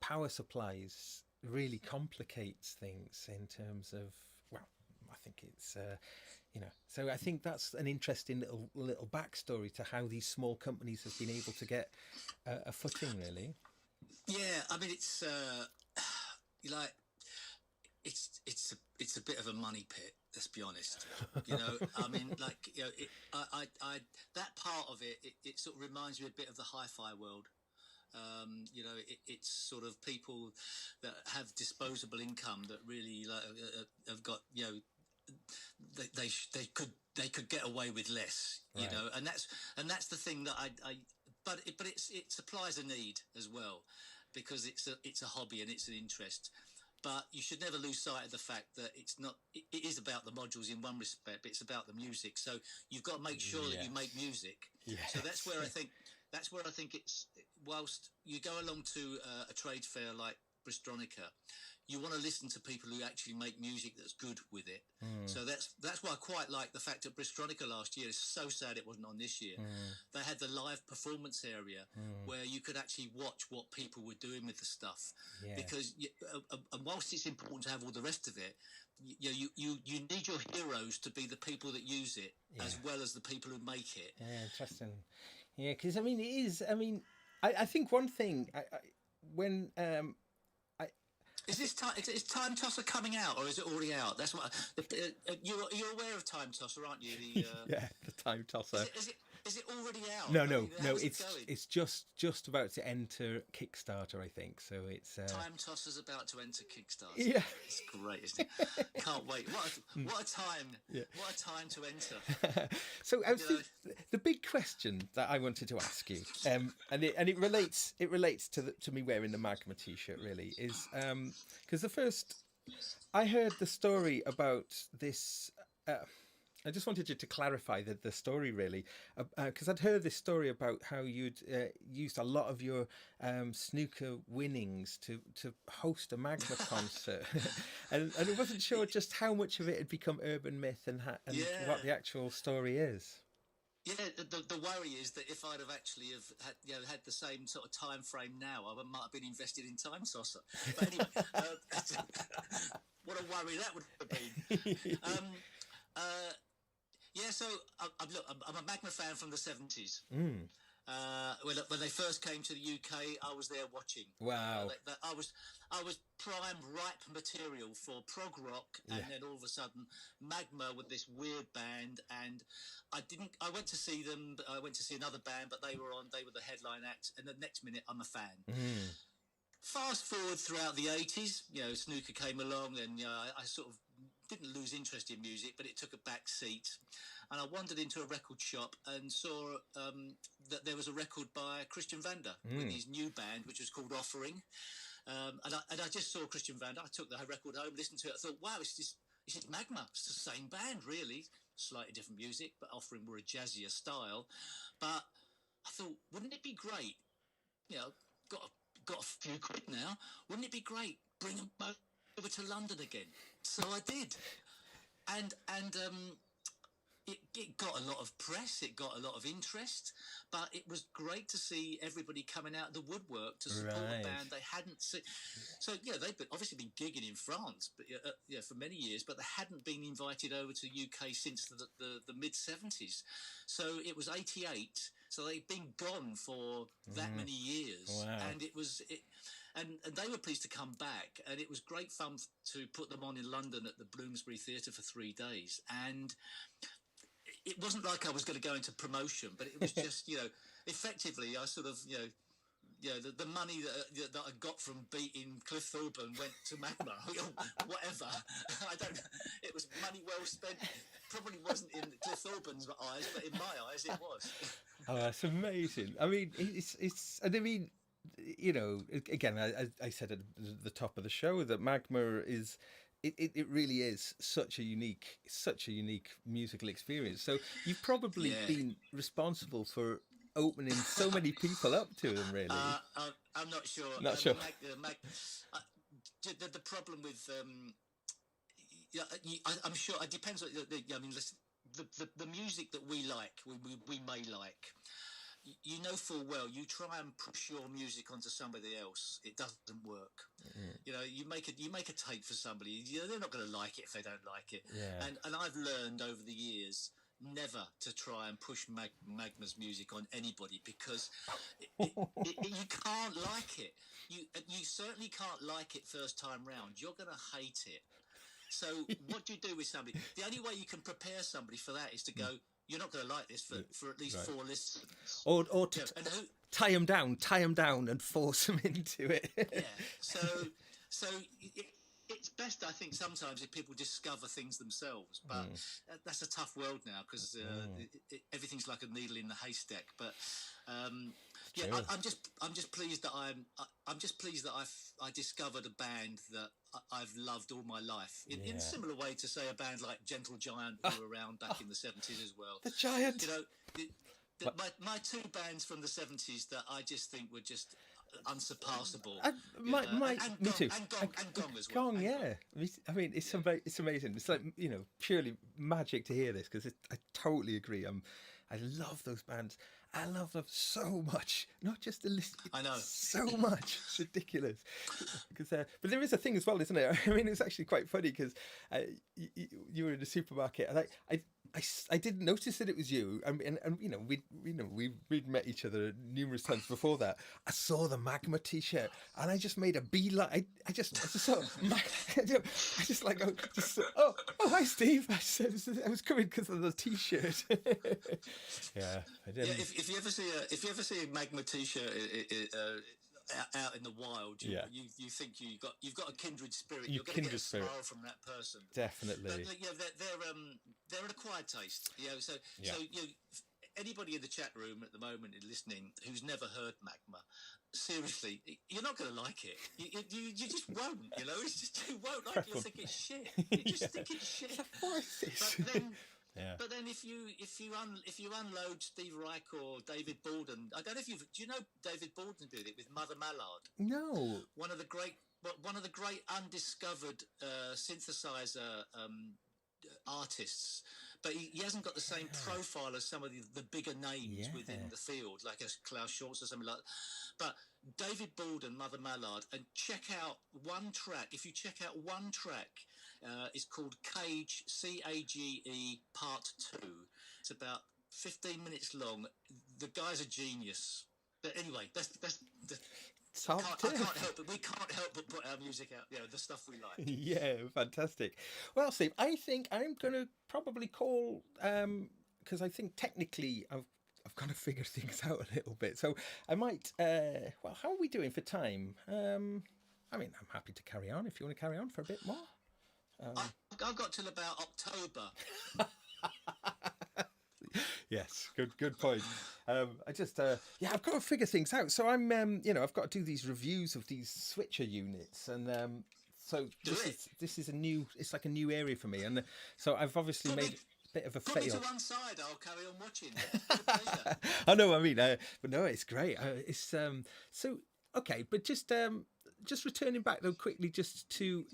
power supplies really complicates things in terms of, I think it's so I think that's an interesting little backstory to how these small companies have been able to get a footing, really. Yeah, I mean, it's it's a bit of a money pit. Let's be honest. I mean, that part of it sort of reminds me a bit of the hi-fi world. It's sort of people that have disposable income that really have got, they could get away with less, right. And that's the thing that but it supplies a need as well, because it's a hobby and it's an interest. But you should never lose sight of the fact that it is about the modules in one respect, but it's about the music. So you've got to make sure that you make music. Yes. So that's where I think it's, whilst you go along to a trade fair like Bristronica, you want to listen to people who actually make music that's good with it. So that's why I quite like the fact that Bristronica last year, it's so sad it wasn't on this year. They had the live performance area where you could actually watch what people were doing with the stuff. Yeah. Because and whilst it's important to have all the rest of it, you need your heroes to be the people that use it, as well as the people who make it. Yeah, interesting. Yeah, because I mean, it is. I mean, I think one thing when is Time Tosser coming out, or is it already out? That's what you're aware of Time Tosser, aren't you? Yeah, the Time Tosser. Is it already out? No. It's just about to enter Kickstarter, I think. So it's Time Tosser's about to enter Kickstarter. Yeah, it's great, isn't it? Can't wait. What a time! Yeah. What a time to enter. So the big question that I wanted to ask you, and it relates to me wearing the Magma T-shirt, really, is because I heard the story about this. I just wanted you to clarify the story, really, because I'd heard this story about how you'd used a lot of your snooker winnings to host a Magma concert, and I wasn't sure just how much of it had become urban myth and what the actual story is. Yeah, the worry is that if I'd have actually had the same sort of time frame now, I might have been invested in Time Tosser. But anyway, what a worry that would have been. Yeah, so I'm a Magma fan from the 70s. When they first came to the UK, I was there watching. Wow. I was prime, ripe material for prog rock, and then all of a sudden, Magma with this weird band, and I went to see them. I went to see another band, but they were the headline act, and the next minute, I'm a fan. Fast forward throughout the 80s, snooker came along, and I sort of didn't lose interest in music, but it took a back seat. And I wandered into a record shop and saw that there was a record by Christian Vander with his new band, which was called Offering. And I just saw Christian Vander. I took the record home, listened to it. I thought, wow, it's just Magma. It's the same band, really. slightly different music, but offering more a jazzier style. But I thought, wouldn't it be great? Got a few quid now. Wouldn't it be great? Bring them over to London again. So I did, and it got a lot of press, it got a lot of interest, but it was great to see everybody coming out of the woodwork to support a band they hadn't seen. So, they've obviously been gigging in France but for many years, but they hadn't been invited over to UK since the mid-70s. So it was 88, so they'd been gone for that many years. Wow. And it was... And they were pleased to come back, and it was great fun to put them on in London at the Bloomsbury Theatre for 3 days. And it wasn't like I was going to go into promotion, but it was just, effectively, I sort of, the money that I got from beating Cliff Thorburn went to Magma, whatever. It was money well spent. Probably wasn't in Cliff Thorburns eyes, but in my eyes, it was. Oh, that's amazing. I mean, again, I said at the top of the show that Magma is, it really is such a unique musical experience. So you've probably been responsible for opening so many people up to them, really. I'm not sure. Sure. The problem with, I'm sure it depends on, the music that we like, we may like. You know full well, you try and push your music onto somebody else, it doesn't work. You make a tape for somebody, they're not going to like it if they don't like it. And I've learned over the years never to try and push Magma's music on anybody, because you can't like it. You certainly can't like it first time round. You're going to hate it. So what do you do with somebody? The only way you can prepare somebody for that is to go, you're not going to like this for at least 4 listens. Or to tie them down and force them into it. So it's best, I think, sometimes if people discover things themselves. But that's a tough world now, because everything's like a needle in the haystack. But I'm just pleased that I discovered a band that I've loved all my life. In a similar way to, say, a band like Gentle Giant, who were around back in the 70s as well. The Giant. My 2 bands from the 70s that I just think were just unsurpassable. Me too. And Gong as well. Gong, yeah. I mean, it's amazing. It's like, purely magic to hear this, because I totally agree. I love those bands. I love them so much. Not just the list. I know. So much. It's ridiculous. But there is a thing as well, isn't it? I mean, it's actually quite funny, because you were in the supermarket, and I didn't notice that it was you. And we'd met each other numerous times before that. I saw the Magma T-shirt, and I just made a beeline. I just saw. Oh, hi, Steve. I was coming because of the T-shirt. Yeah, I did. Yeah, if you ever see a Magma T-shirt out in the wild, you think you've got a kindred spirit. You're going to get a smile from that person. Definitely. But they're an acquired taste. So anybody in the chat room at the moment listening who's never heard Magma, seriously, you're not going to like it. You just won't. It's just, you won't like it. You'll think it's shit. You just think it's shit. But then if you unload Steve Reich or David Baldwin, I don't know if do you know David Baldwin did it with Mother Mallard? No. One of the great undiscovered synthesizer artists, but he hasn't got the same profile as some of the bigger names within the field, like a Klaus Schultz or something like that. But David Baldwin, Mother Mallard, and check out one track. If you check out one track, it's called Cage, C-A-G-E Part 2. It's about 15 minutes long. The guy's a genius. But anyway, that's I can't help it. We can't help but put our music out, the stuff we like. Yeah, fantastic. Well, Steve, I think I'm going to probably call, because I think technically I've got to figure things out a little bit. So I might, how are we doing for time? I mean, I'm happy to carry on if you want to carry on for a bit more. I've got till about October. Yes, good point. I just, I've got to figure things out. So I'm, I've got to do these reviews of these switcher units, and so this is it's like a new area for me, and so I've obviously bit of a Put me fail. to one side. I'll carry on watching. With pleasure. I know what I mean, but no, it's great. It's so okay, but just returning back though quickly, just to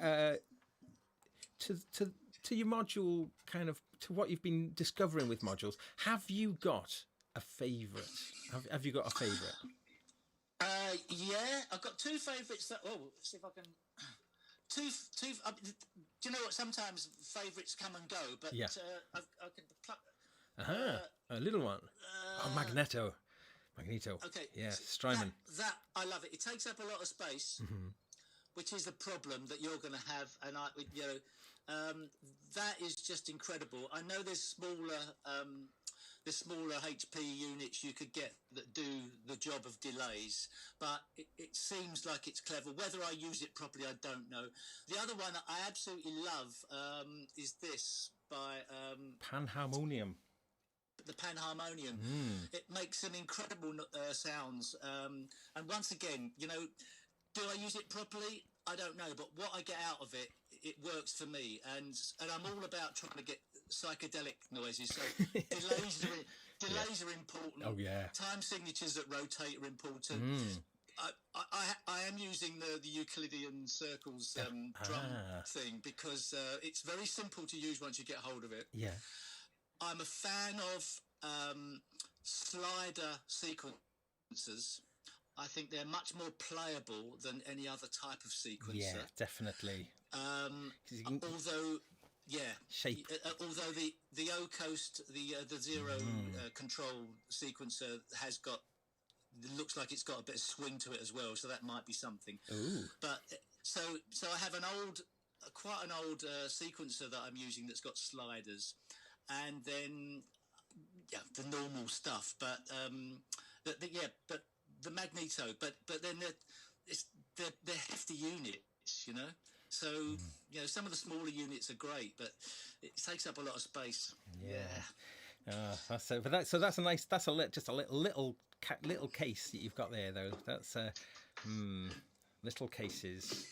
your module, kind of to what you've been discovering with modules. Have you got a favourite? Have you got a favourite? Yeah, I've got two favourites. Let's see if I can. Two. Do you know what? Sometimes favourites come and go, but Yeah. I can pluck. A little one. Magneto. Okay. Yeah, Strymon. That I love it. It takes up a lot of space, which is the problem that you're going to have. And that is just incredible. I know there's smaller HP units you could get that do the job of delays, but it seems like it's clever. Whether I use it properly, I don't know. The other one I absolutely love is this by Panharmonium. the Panharmonium. It makes some incredible sounds. And once again, do I use it properly? I don't know, but what I get out of it, it works for me. And I'm all about trying to get psychedelic noises. So delays are important. Oh yeah. Time signatures that rotate are important. I am using the Euclidean circles drum thing because it's very simple to use once you get hold of it. Yeah. I'm a fan of slider sequencers. I think they're much more playable than any other type of sequencer. Yeah, definitely. Although shape. Although the O-Coast, the zero control sequencer has got, it looks like it's got a bit of swing to it as well, so that might be something. Ooh. But so I have quite an old sequencer that I'm using that's got sliders, and then the normal stuff. But but the magneto. But then they're hefty units, So some of the smaller units are great, but it takes up a lot of space. Yeah. That's a nice. That's just a little case that you've got there, though. That's little cases.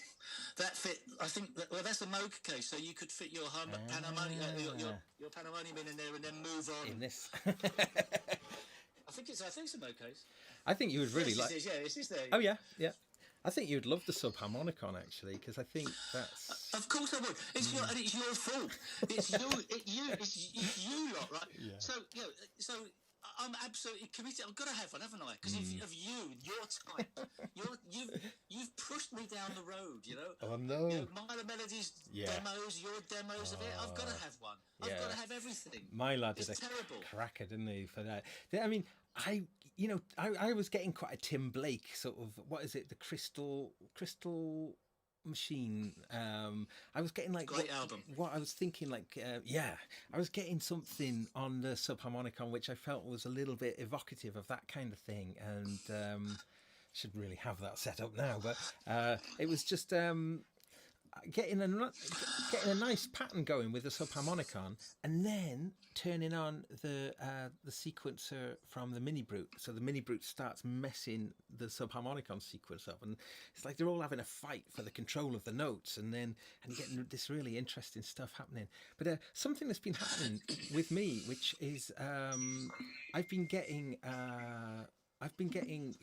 That fit. I think. That's a Moog case, so you could fit your Panharmonium, your Panharmonium in there, and then move on. In this. I think it's a Moog case. I think you would really like. It is there. Oh yeah. I think you'd love the subharmonicon actually, because I think that's. Of course I would. It's your fault. It's you lot, right? Yeah. So I'm absolutely committed. I've got to have one, haven't I? Because of your type, you've pushed me down the road. Oh no. Milo Melody's demos, your demos of it. I've got to have one. I've got to have everything. My lad did a cracker, didn't he, for that? I mean, I was getting quite a Tim Blake sort of, what is it, the crystal machine. I was getting like great album. What I was thinking, I was getting something on the subharmonicon which I felt was a little bit evocative of that kind of thing, and should really have that set up now. But it was just getting a nice pattern going with the subharmonicon, and then turning on the sequencer from the Mini Brute. So the Mini Brute starts messing the subharmonicon sequence up, and it's like they're all having a fight for the control of the notes, and you're getting this really interesting stuff happening. But something that's been happening with me, which is I've been getting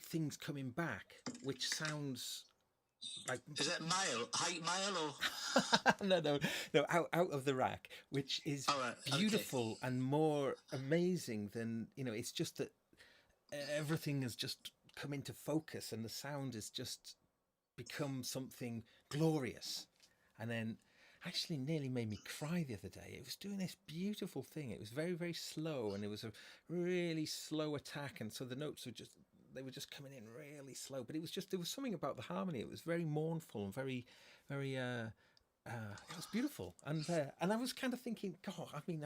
things coming back, which sounds. Like, is that hate mail, or no, out of the rack, which is beautiful and more amazing than it's just that everything has just come into focus and the sound has just become something glorious, and then actually nearly made me cry the other day. It was doing this beautiful thing. It was very, very slow, and it was a really slow attack, and so the notes were just coming in really slow, but there was something about the harmony. It was very mournful and very, very. It was beautiful, and I was kind of thinking, God, I mean,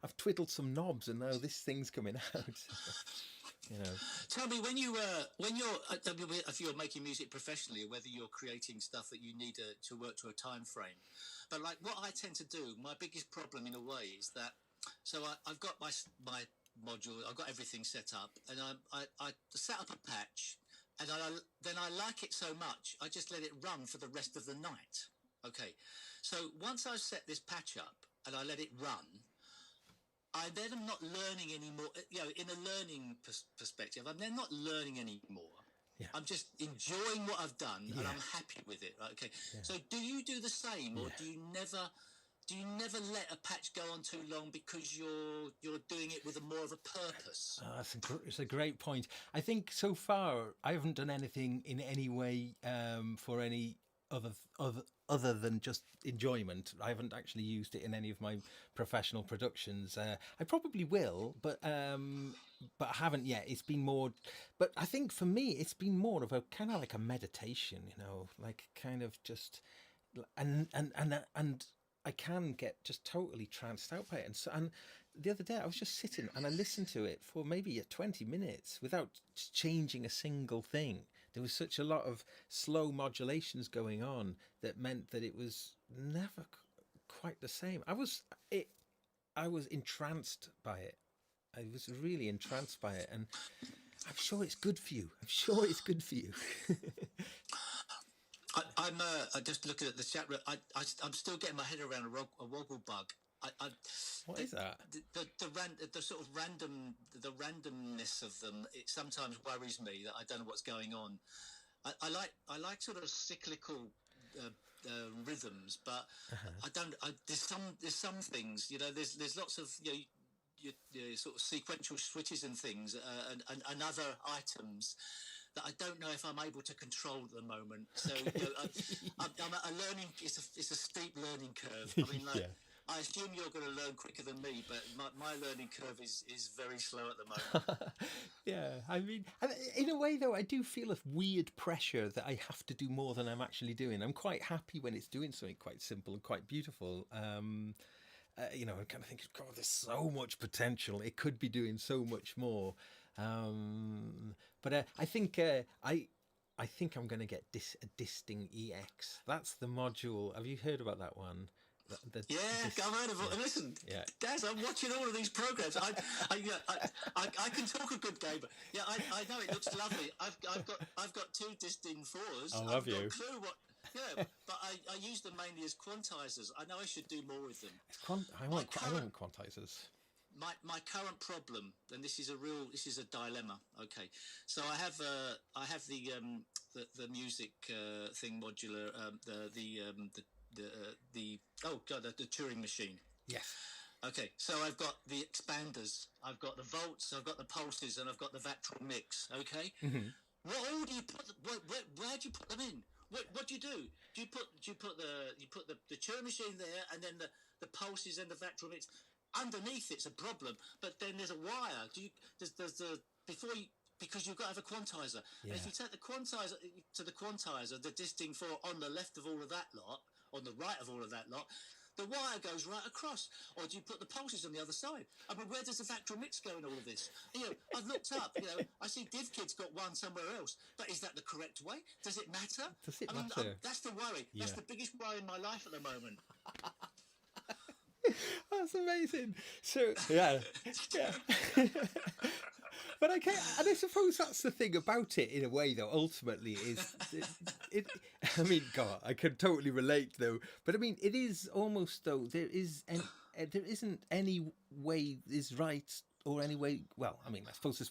I've twiddled some knobs, and now this thing's coming out. Tell me, when you're if you're making music professionally, or whether you're creating stuff that you need to work to a time frame, but like what I tend to do, my biggest problem in a way is that. So I've got my module, I've got everything set up, and I set up a patch, and then I like it so much I just let it run for the rest of the night. Okay, so once I've set this patch up and I let it run, I then am not learning anymore. You know, in a learning perspective, I'm then not learning anymore. Yeah. I'm just enjoying what I've done, and Yeah. I'm happy with it. Right? Okay. Yeah. So, do you do the same, or Yeah. do you never let a patch go on too long because you're doing it with more of a purpose? It's a great point. I think so far I haven't done anything in any way for any other than just enjoyment. I haven't actually used it in any of my professional productions. I probably will, but I haven't yet. It's been more, but I think for me it's been more of a kind of like a meditation, you know, like kind of just and I can get just totally tranced out by it. And the other day I was just sitting and I listened to it for maybe 20 minutes without changing a single thing. There was such a lot of slow modulations going on that meant that it was never quite the same. I was entranced by it. I was really entranced by it, and I'm sure it's good for you. I just looking at the chat room. I'm still getting my head around a woggle bug. What is that? The sort of randomness of them. It sometimes worries me that I don't know what's going on. I like sort of cyclical rhythms, but I don't. There's some things, you know. There's lots of your sort of sequential switches and things, and other items that I don't know if I'm able to control at the moment. So I'm at a learning. It's a steep learning curve. I mean, like. Yeah. I assume you're going to learn quicker than me, but my learning curve is very slow at the moment. Yeah, I mean, in a way, though, I do feel a weird pressure that I have to do more than I'm actually doing. I'm quite happy when it's doing something quite simple and quite beautiful. You know, I'm kind of thinking, God, there's so much potential. It could be doing so much more. But I think I'm going to get a Disting EX. That's the module. Have you heard about that one? I've heard of it. Yeah. Listen, yeah. Gaz, I'm watching all of these programs. I can talk a good game, but yeah, I know it looks lovely. I've got two Disting 4s. I love I've you. got a clue what. Yeah, but I use them mainly as quantizers. I know I should do more with them. I want quantizers. My current problem, and this is a dilemma. Okay, so I have the music thing modular, the Turing machine. Yes. Okay, so I've got the expanders, I've got the volts, I've got the pulses, and I've got the Vactral mix. Okay. Mm-hmm. What order do you put? Where do you put them in? What do you do? Do you put the Turing machine there, and then the pulses and the Vactral mix underneath? It's a problem, but then there's a wire. Because you've got to have a quantizer. Yeah. And if you take the quantizer to the quantizer, the Disting 4 on the left of all of that lot, on the right of all of that lot, the wire goes right across. Or do you put the pulses on the other side? I mean, where does the Vactral mix go in all of this? You know, I've looked up, you know, I see DivKid's got one somewhere else. But is that the correct way? Does it matter? Does it matter? That's the worry. Yeah. That's the biggest worry in my life at the moment. That's amazing. So, yeah. But and I suppose that's the thing about it in a way, though, ultimately, is it I mean, God, I can totally relate, though. But I mean, it is almost, though, there isn't any way is right or any way, well, I mean, I suppose there's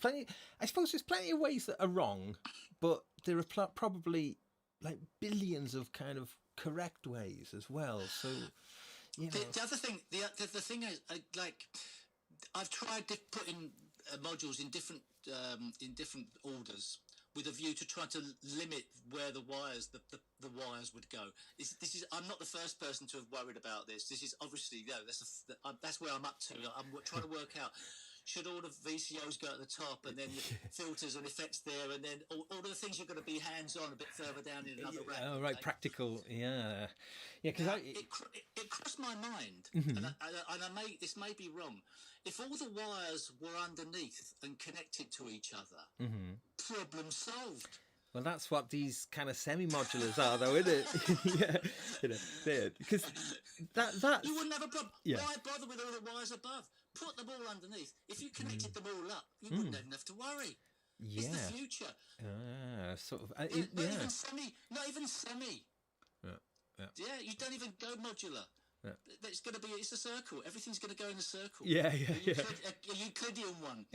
plenty of ways that are wrong, but there are probably like billions of kind of correct ways as well. So, you know. The other thing, the thing is, like, I've tried putting modules in different orders with a view to try to limit where the wires would go. This is I'm not the first person to have worried about this. This is obviously that's where I'm up to. I'm trying to work out, should all the VCOs go at the top, and then the filters and effects there, and then all the things you're going to be hands-on a bit further down in another rack. Oh, right, okay? Practical, yeah. Because it crossed my mind, mm-hmm. and this may be wrong. If all the wires were underneath and connected to each other, mm-hmm. problem solved. Well, that's what these kind of semi-modulars are, though, isn't it? Yeah, because that you wouldn't have a problem. Yeah. Why bother with all the wires above? Put them all underneath. If you connected them all up, you wouldn't even have to worry. Yeah. It's the future. Sort of. Not even semi. Yeah. Yeah, you don't even go modular. It's a circle. Everything's going to go in a circle. Yeah. A Euclidean one.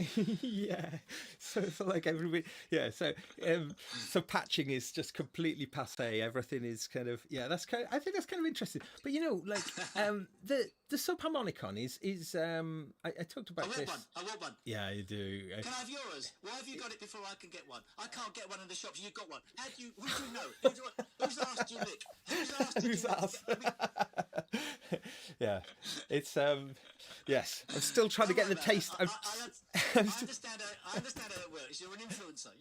Yeah. So like everybody, so patching is just completely passé. Everything is kind of, I think that's kind of interesting. But like the subharmonicon is I talked about this. I want one. Yeah, you do. Can I have yours? Why have you got it before I can get one? I can't get one in the shops. You've got one. Who do you know? Who's asked you, Nick? Who's asked you? Yeah, it's yes. I'm still trying to get the taste. I understand how it works. You're an influencer.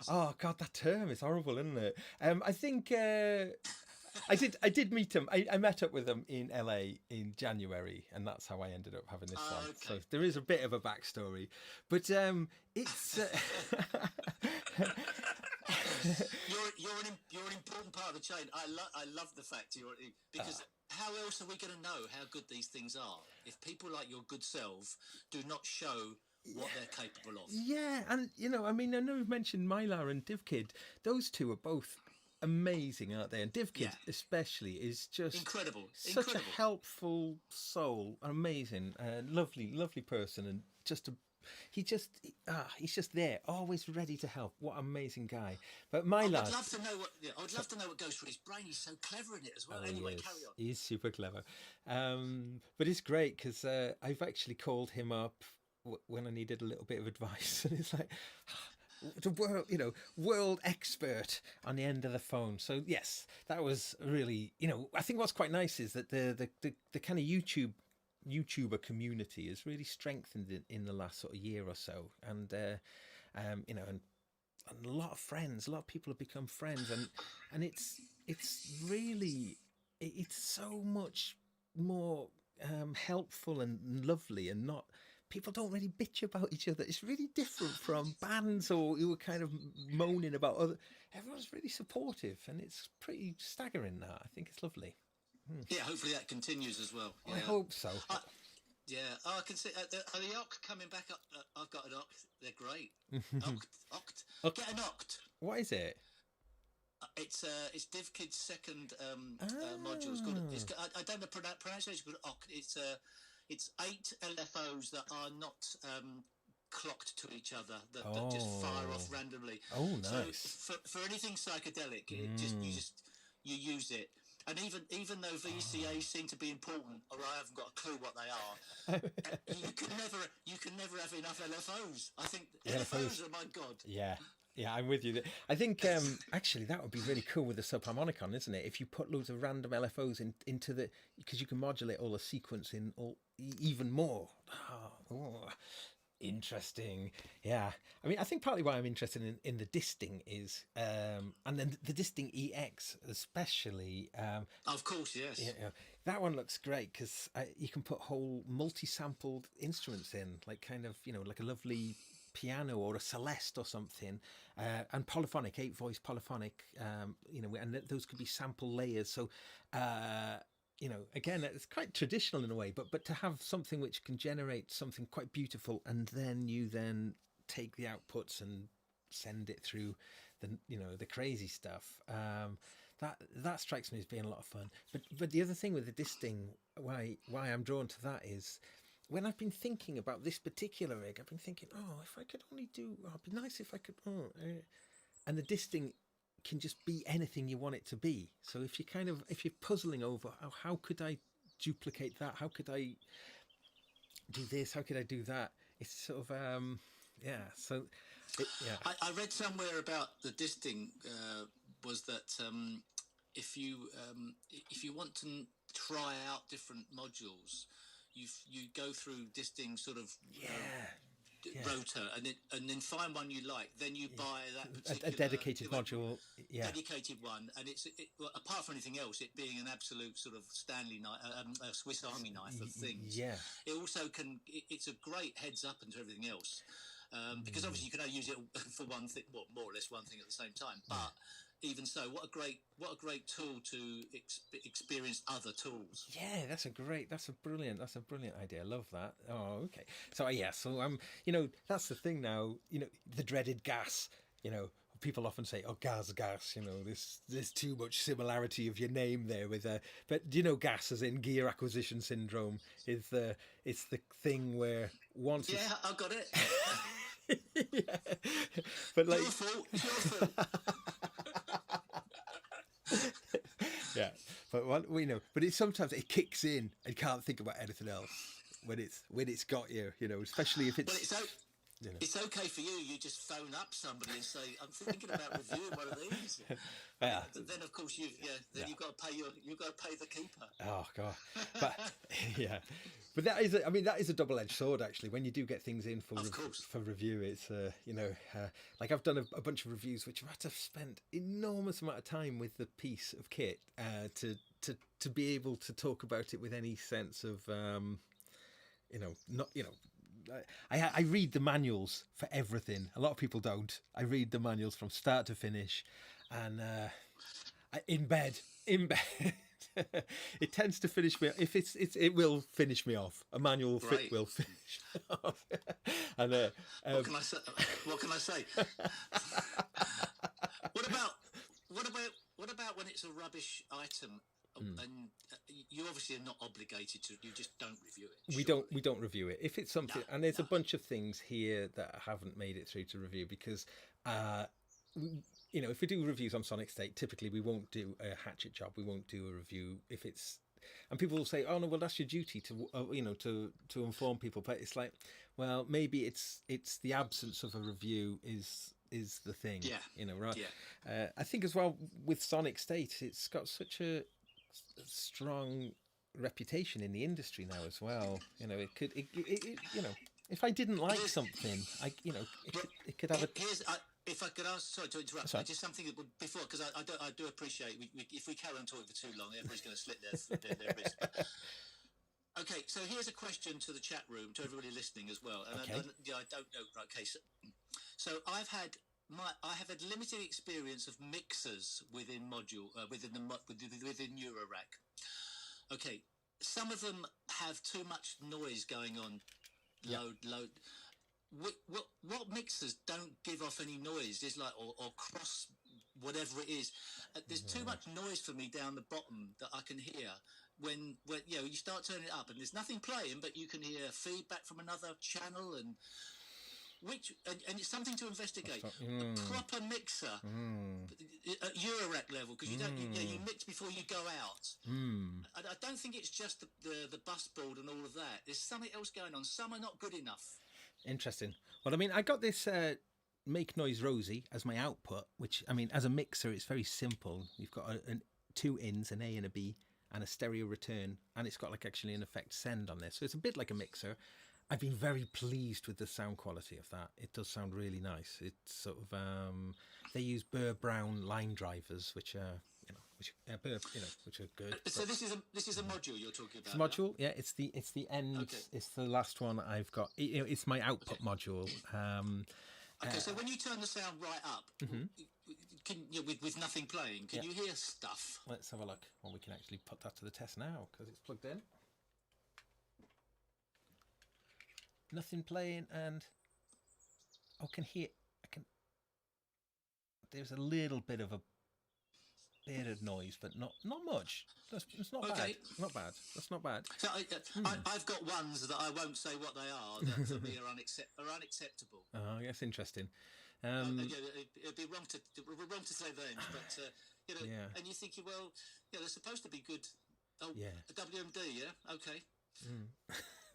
Oh God, that term is horrible, isn't it? I think I did meet him. I met up with him in LA in January, and that's how I ended up having this one. Okay. So there is a bit of a backstory, but it's. You're an important part of the chain. I love the fact because how else are we going to know how good these things are if people like your good self do not show what they're capable of? Yeah, and I know you've mentioned Mylar and DivKid. Those two are both amazing, aren't they? And DivKid especially is just incredible. Such a helpful soul, amazing, lovely person, and he's just there, always ready to help. What an amazing guy! But I would love to know what goes through his brain. He's so clever in it as well. Anyway, carry on. He's super clever, but it's great because I've actually called him up when I needed a little bit of advice, and it's like the world expert on the end of the phone. So yes, that was really I think what's quite nice is that the kind of YouTuber community has really strengthened in the last sort of year or so, and and a lot of friends, a lot of people have become friends, and it's really it's so much more helpful and lovely, and not. People don't really bitch about each other. It's really different from bands or who were kind of moaning about other. Everyone's really supportive, and it's pretty staggering. That I think it's lovely. Yeah, hopefully that continues as well. Yeah. I hope so. I can see. Are the Oct coming back up? I've got an Oct. They're great. Oct. Get an Oct. What is it? It's DivKid's second module. I don't know pronunciation. But Oct. It's 8 LFOs that are not clocked to each other that just fire off randomly. Oh, nice. So for anything psychedelic, you use it. And even though VCAs seem to be important, or I haven't got a clue what they are, you can never have enough LFOs. I think LFOs are my god. Yeah, I'm with you. I think actually that would be really cool with the subharmonicon, isn't it? If you put loads of random LFOs into because you can modulate all the sequence in even more. Interesting. Yeah. I mean, I think partly why I'm interested in the Disting is, and then the Disting EX especially. Of course, yes. Yeah, that one looks great because you can put whole multi-sampled instruments in, like kind of, like a lovely piano or a celeste or something, and polyphonic, 8-voice polyphonic, and those could be sample layers. So, again, it's quite traditional in a way, but to have something which can generate something quite beautiful, and then you take the outputs and send it through the crazy stuff. That strikes me as being a lot of fun. But the other thing with the Disting, why I'm drawn to that is, when I've been thinking about this particular rig, I've been thinking, if I could only it'd be nice if I could, and the Disting can just be anything you want it to be. So if you're puzzling over how could I duplicate that, how could I do this, how could I do that, it's sort of so I read somewhere about the Disting was that if you want to try out different modules, you go through Disting sort of rotor, and then find one you like. Then you buy that particular a dedicated module, dedicated one, and apart from anything else, it being an absolute sort of Stanley knife, a Swiss Army knife of things. Yeah, it also it's a great heads up into everything else, because obviously you can only use it for one thing, more or less one thing at the same time, but. Even so, what a great tool to experience other tools. Yeah, that's a brilliant idea. I love that. Oh, okay. So so that's the thing now. The dreaded gas. people often say, "Oh, Gaz, you know, there's too much similarity of your name there with." But do you know, Gas, as in gear acquisition syndrome, it's the thing where once Yeah, I got it. yeah. But like, Your fault. It's your fault. yeah, but but it's sometimes it kicks in and can't think about anything else when it's got you, you know, especially if it's. Well, You know. it's okay for you. You just phone up somebody and say, "I'm thinking about reviewing one of these." Yeah. Then of course you've got to pay the keeper. Oh God, but yeah, but that is a double-edged sword actually. When you do get things in for review, it's like I've done a bunch of reviews which I've had to spend enormous amount of time with the piece of kit to be able to talk about it with any sense of I read the manuals for everything. A lot of people don't. I read the manuals from start to finish, and in bed, it tends to finish me. If it will finish me off. A manual fit will finish me off. And what can I say? What can I say? What about when it's a rubbish item? And you obviously are not obligated to. You just don't review it. We don't review it if it's something. And there's a bunch of things here that haven't made it through to review because, if we do reviews on Sonic State, typically we won't do a hatchet job. We won't do a review if it's. And people will say, "Oh no, well that's your duty to inform people." But it's like, well, maybe it's the absence of a review is the thing. Yeah. Right. Yeah. I think as well with Sonic State, it's got such a strong reputation in the industry now as well. It could if I didn't like something, it could have a. If I could ask, sorry to interrupt, just something that before, because I do appreciate if we carry on talking for too long, everybody's going to slit their wrist. Okay, so here's a question to the chat room, to everybody listening as well. And okay. I don't know. Okay, so I have had limited experience of mixers within within Eurorack. Okay, some of them have too much noise going on. Load. What mixers don't give off any noise? There's like or cross whatever it is. There's too much noise for me down the bottom that I can hear when you start turning it up and there's nothing playing, but you can hear feedback from another channel and it's something to investigate. A proper mixer at Eurorack level, because you mix before you go out. I don't think it's just the bus board and all of that. There's something else going on. Some are not good enough. Interesting. Well, I mean, I got this Make Noise Rosie as my output, which, I mean, as a mixer, it's very simple. You've got two ins, an A and a B, and a stereo return, and it's got like actually an effect send on there. So it's a bit like a mixer. I've been very pleased with the sound quality of that. It does sound really nice. It's sort of they use Burr Brown line drivers, which are which are good. So this is a module you're talking about. It's a module, yeah. It's the end. Okay. It's the last one I've got. It's my output module. Okay, so when you turn the sound right up, with nothing playing, can you hear stuff? Let's have a look. Well, we can actually put that to the test now because it's plugged in. Nothing playing, and I can hear. There's a little bit of noise, but not much. It's not bad. Not bad. That's not bad. So I've got ones that I won't say what they are that for me are unacceptable. Oh, that's interesting. It'd be wrong to say them, but and you're thinking, well, they're supposed to be good. Oh, a WMD, yeah, okay.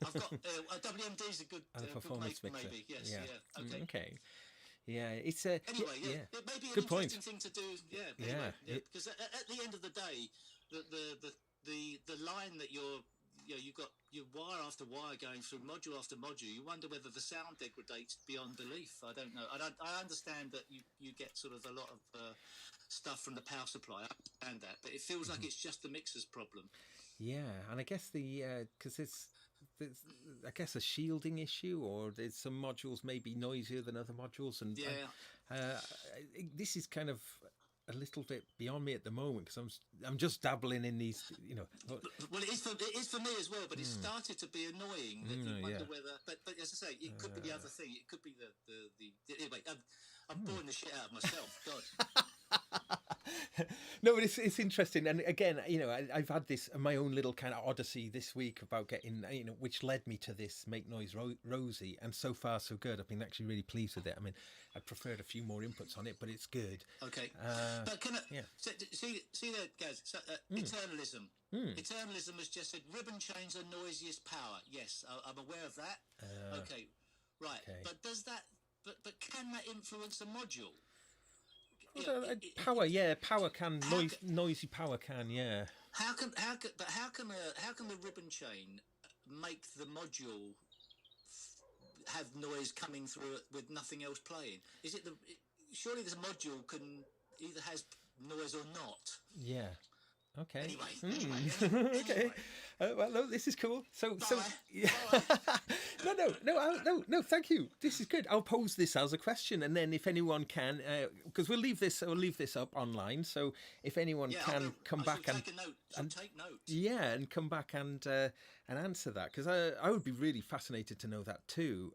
I've got a WMD is a good performance mixer. Maybe, yes, yeah, okay. Okay. Yeah, it's a it may be an good interesting point. thing to do. Because at the end of the day, the line that you've got your wire after wire going through module after module. You wonder whether the sound degrades beyond belief. I don't know. I understand that you get sort of a lot of stuff from the power supply. I understand that, but it feels like it's just the mixer's problem. Yeah, and I guess because there's I guess a shielding issue, or there's some modules maybe noisier than other modules, and this is kind of a little bit beyond me at the moment because I'm just dabbling in these, Well, it is for me as well, but it started to be annoying. That you wonder whether, but as I say, it could be the other thing. It could be the anyway. I'm boring the shit out of myself. God. No, but it's interesting, and again, I've had this my own little kind of odyssey this week about getting, which led me to this Make Noise Rosie, and so far so good. I've been actually really pleased with it. I mean, I preferred a few more inputs on it, but it's good. Okay, but can I see there, Gaz? So, Eternalism. Eternalism has just said ribbon chains are noisiest power. Yes, I'm aware of that. Okay, right. Okay. But does that? But can that influence a module? Power can noisy power can, yeah. How can the ribbon chain make the module have noise coming through it with nothing else playing? Is it surely this module can either has noise or not? Yeah. Okay. Anyway. Okay. Well, no, this is cool. So. Yeah. No. Thank you. This is good. I'll pose this as a question, and then if anyone can, because we'll leave this up online. So if anyone can come back and take note. Yeah, and come back and answer that, because I would be really fascinated to know that too.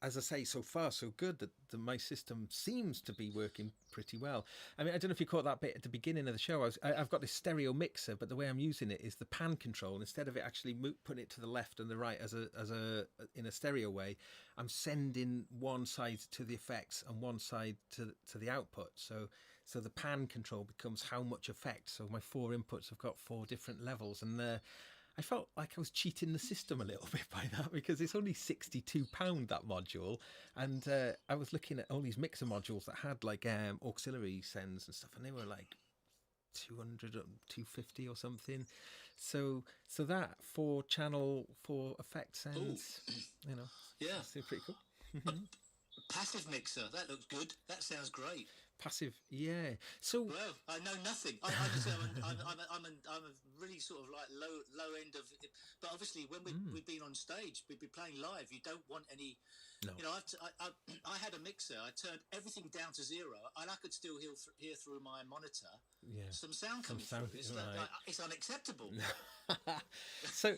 As I say, so far so good that my system seems to be working pretty well. I mean, I don't know if you caught that bit at the beginning of the show. I've got this stereo mixer, but the way I'm using it is the pan control. Instead of it actually putting it to the left and the right as in a stereo way, I'm sending one side to the effects and one side to the output. So the pan control becomes how much effect. So my 4 inputs have got 4 different levels, and I felt like I was cheating the system a little bit by that, because it's only £62 that module, and I was looking at all these mixer modules that had like auxiliary sends and stuff, and they were like 200 or 250 or something. So that 4 effect sends, yeah, that's pretty cool. Passive mixer, that looks good. That sounds great. Passive, yeah. So well, I know nothing. I'm a really sort of like low end of. But obviously, when we've been on stage, we've been playing live. You don't want any. No. I had a mixer. I turned everything down to 0, and I could still hear through my monitor. Yeah. Some sound coming through. It's unacceptable. So,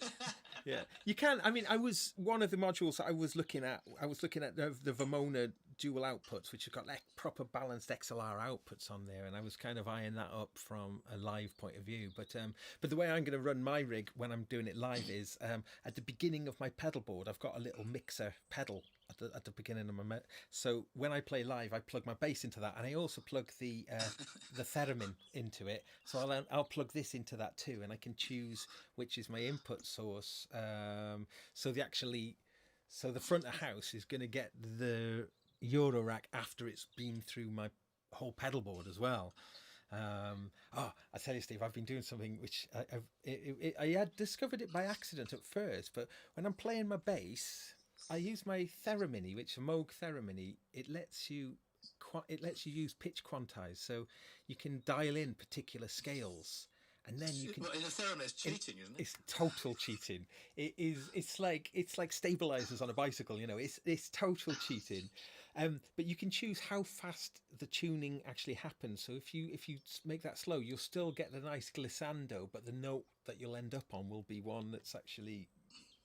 yeah, you can. I mean, I was one of the modules that I was looking at. I was looking at the Vermona dual outputs, which have got like proper balanced XLR outputs on there, and I was kind of eyeing that up from a live point of view. But the way I'm going to run my rig when I'm doing it live is at the beginning of my pedal board, I've got a little mixer pedal at the beginning of my so when I play live, I plug my bass into that, and I also plug the theremin into it. So I'll plug this into that too, and I can choose which is my input source. So the front of house is going to get the Eurorack after it's been through my whole pedal board as well. I tell you, Steve, I've been doing something which I had discovered it by accident at first, but when I'm playing my bass, I use my Theremin, which is a Moog Theremin. It lets you use pitch quantize, so you can dial in particular scales, and then you can. Well, in a Theremin, it's cheating, isn't it? It's total cheating. It is. It's like stabilizers on a bicycle. It's total cheating. But you can choose how fast the tuning actually happens. So if you make that slow, you'll still get the nice glissando, but the note that you'll end up on will be one that's actually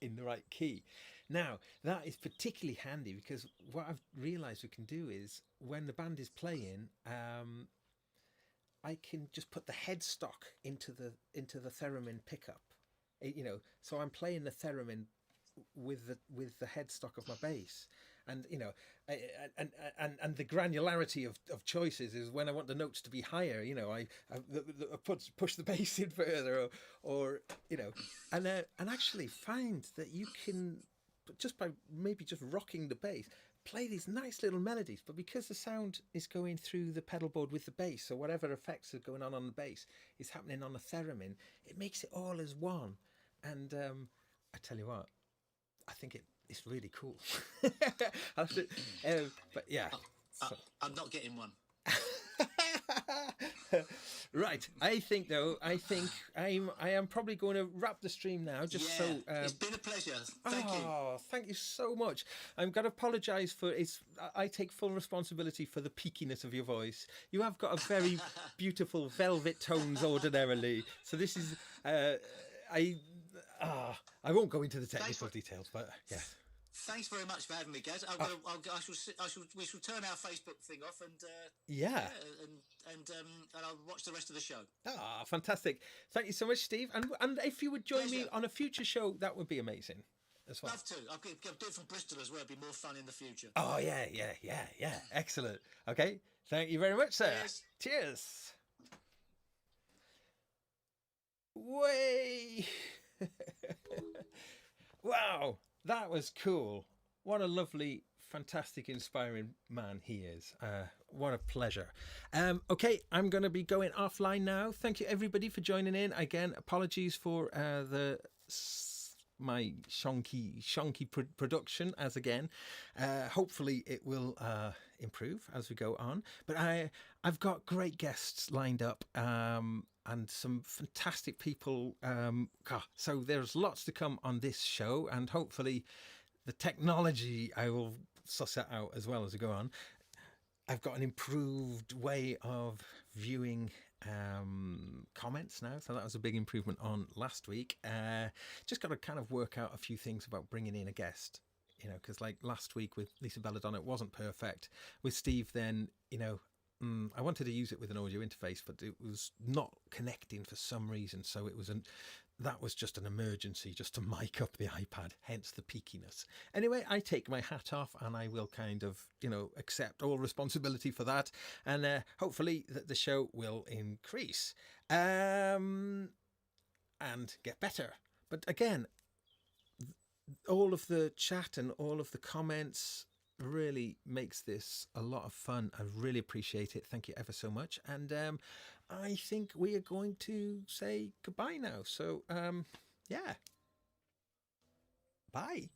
in the right key. Now, that is particularly handy, because what I've realised we can do is when the band is playing, I can just put the headstock into the theremin pickup. So I'm playing the theremin with the headstock of my bass. And and the granularity of choices is when I want the notes to be higher. I push the bass in further, or and actually find that you can just by maybe just rocking the bass, play these nice little melodies. But because the sound is going through the pedal board with the bass, so whatever effects are going on the bass is happening on the theremin, it makes it all as one. And I tell you what, I think it's really cool. But yeah, I'm not getting one. Right. I think I am probably going to wrap the stream now. It's been a pleasure. Thank you. Thank you so much. I'm going to apologise for it. I take full responsibility for the peakiness of your voice. You have got a very beautiful velvet tones ordinarily. So this is I won't go into the technical details, but yeah. Thanks very much for having me, Gaz. We shall turn our Facebook thing off and Yeah. and I'll watch the rest of the show. Ah, fantastic. Thank you so much, Steve. And if you would join me Pleasure. on a future show, that would be amazing as well. Love to. I'll do it from Bristol as well. It'll be more fun in the future. Oh, yeah. Excellent. Okay. Thank you very much, sir. Cheers. Way. Wow. That was cool. What a lovely, fantastic, inspiring man he is. What a pleasure. Okay, I'm going to be going offline now. Thank you, everybody, for joining in. Again, apologies for my shonky production as again. Hopefully it will improve as we go on. But I've got great guests lined up. And some fantastic people. So there's lots to come on this show, and hopefully the technology I will suss it out as well as we go on. I've got an improved way of viewing comments now, so that was a big improvement on last week. Just got to kind of work out a few things about bringing in a guest, because like last week with Lisa Belladonna, it wasn't perfect. With Steve, then, I wanted to use it with an audio interface, but it was not connecting for some reason. So that was just an emergency, just to mic up the iPad, hence the peakiness. Anyway, I take my hat off and I will kind of, accept all responsibility for that. And hopefully the show will increase and get better. But again, all of the chat and all of the comments really makes this a lot of fun. I really appreciate it. Thank you ever so much. And I think we are going to say goodbye now. So yeah, bye.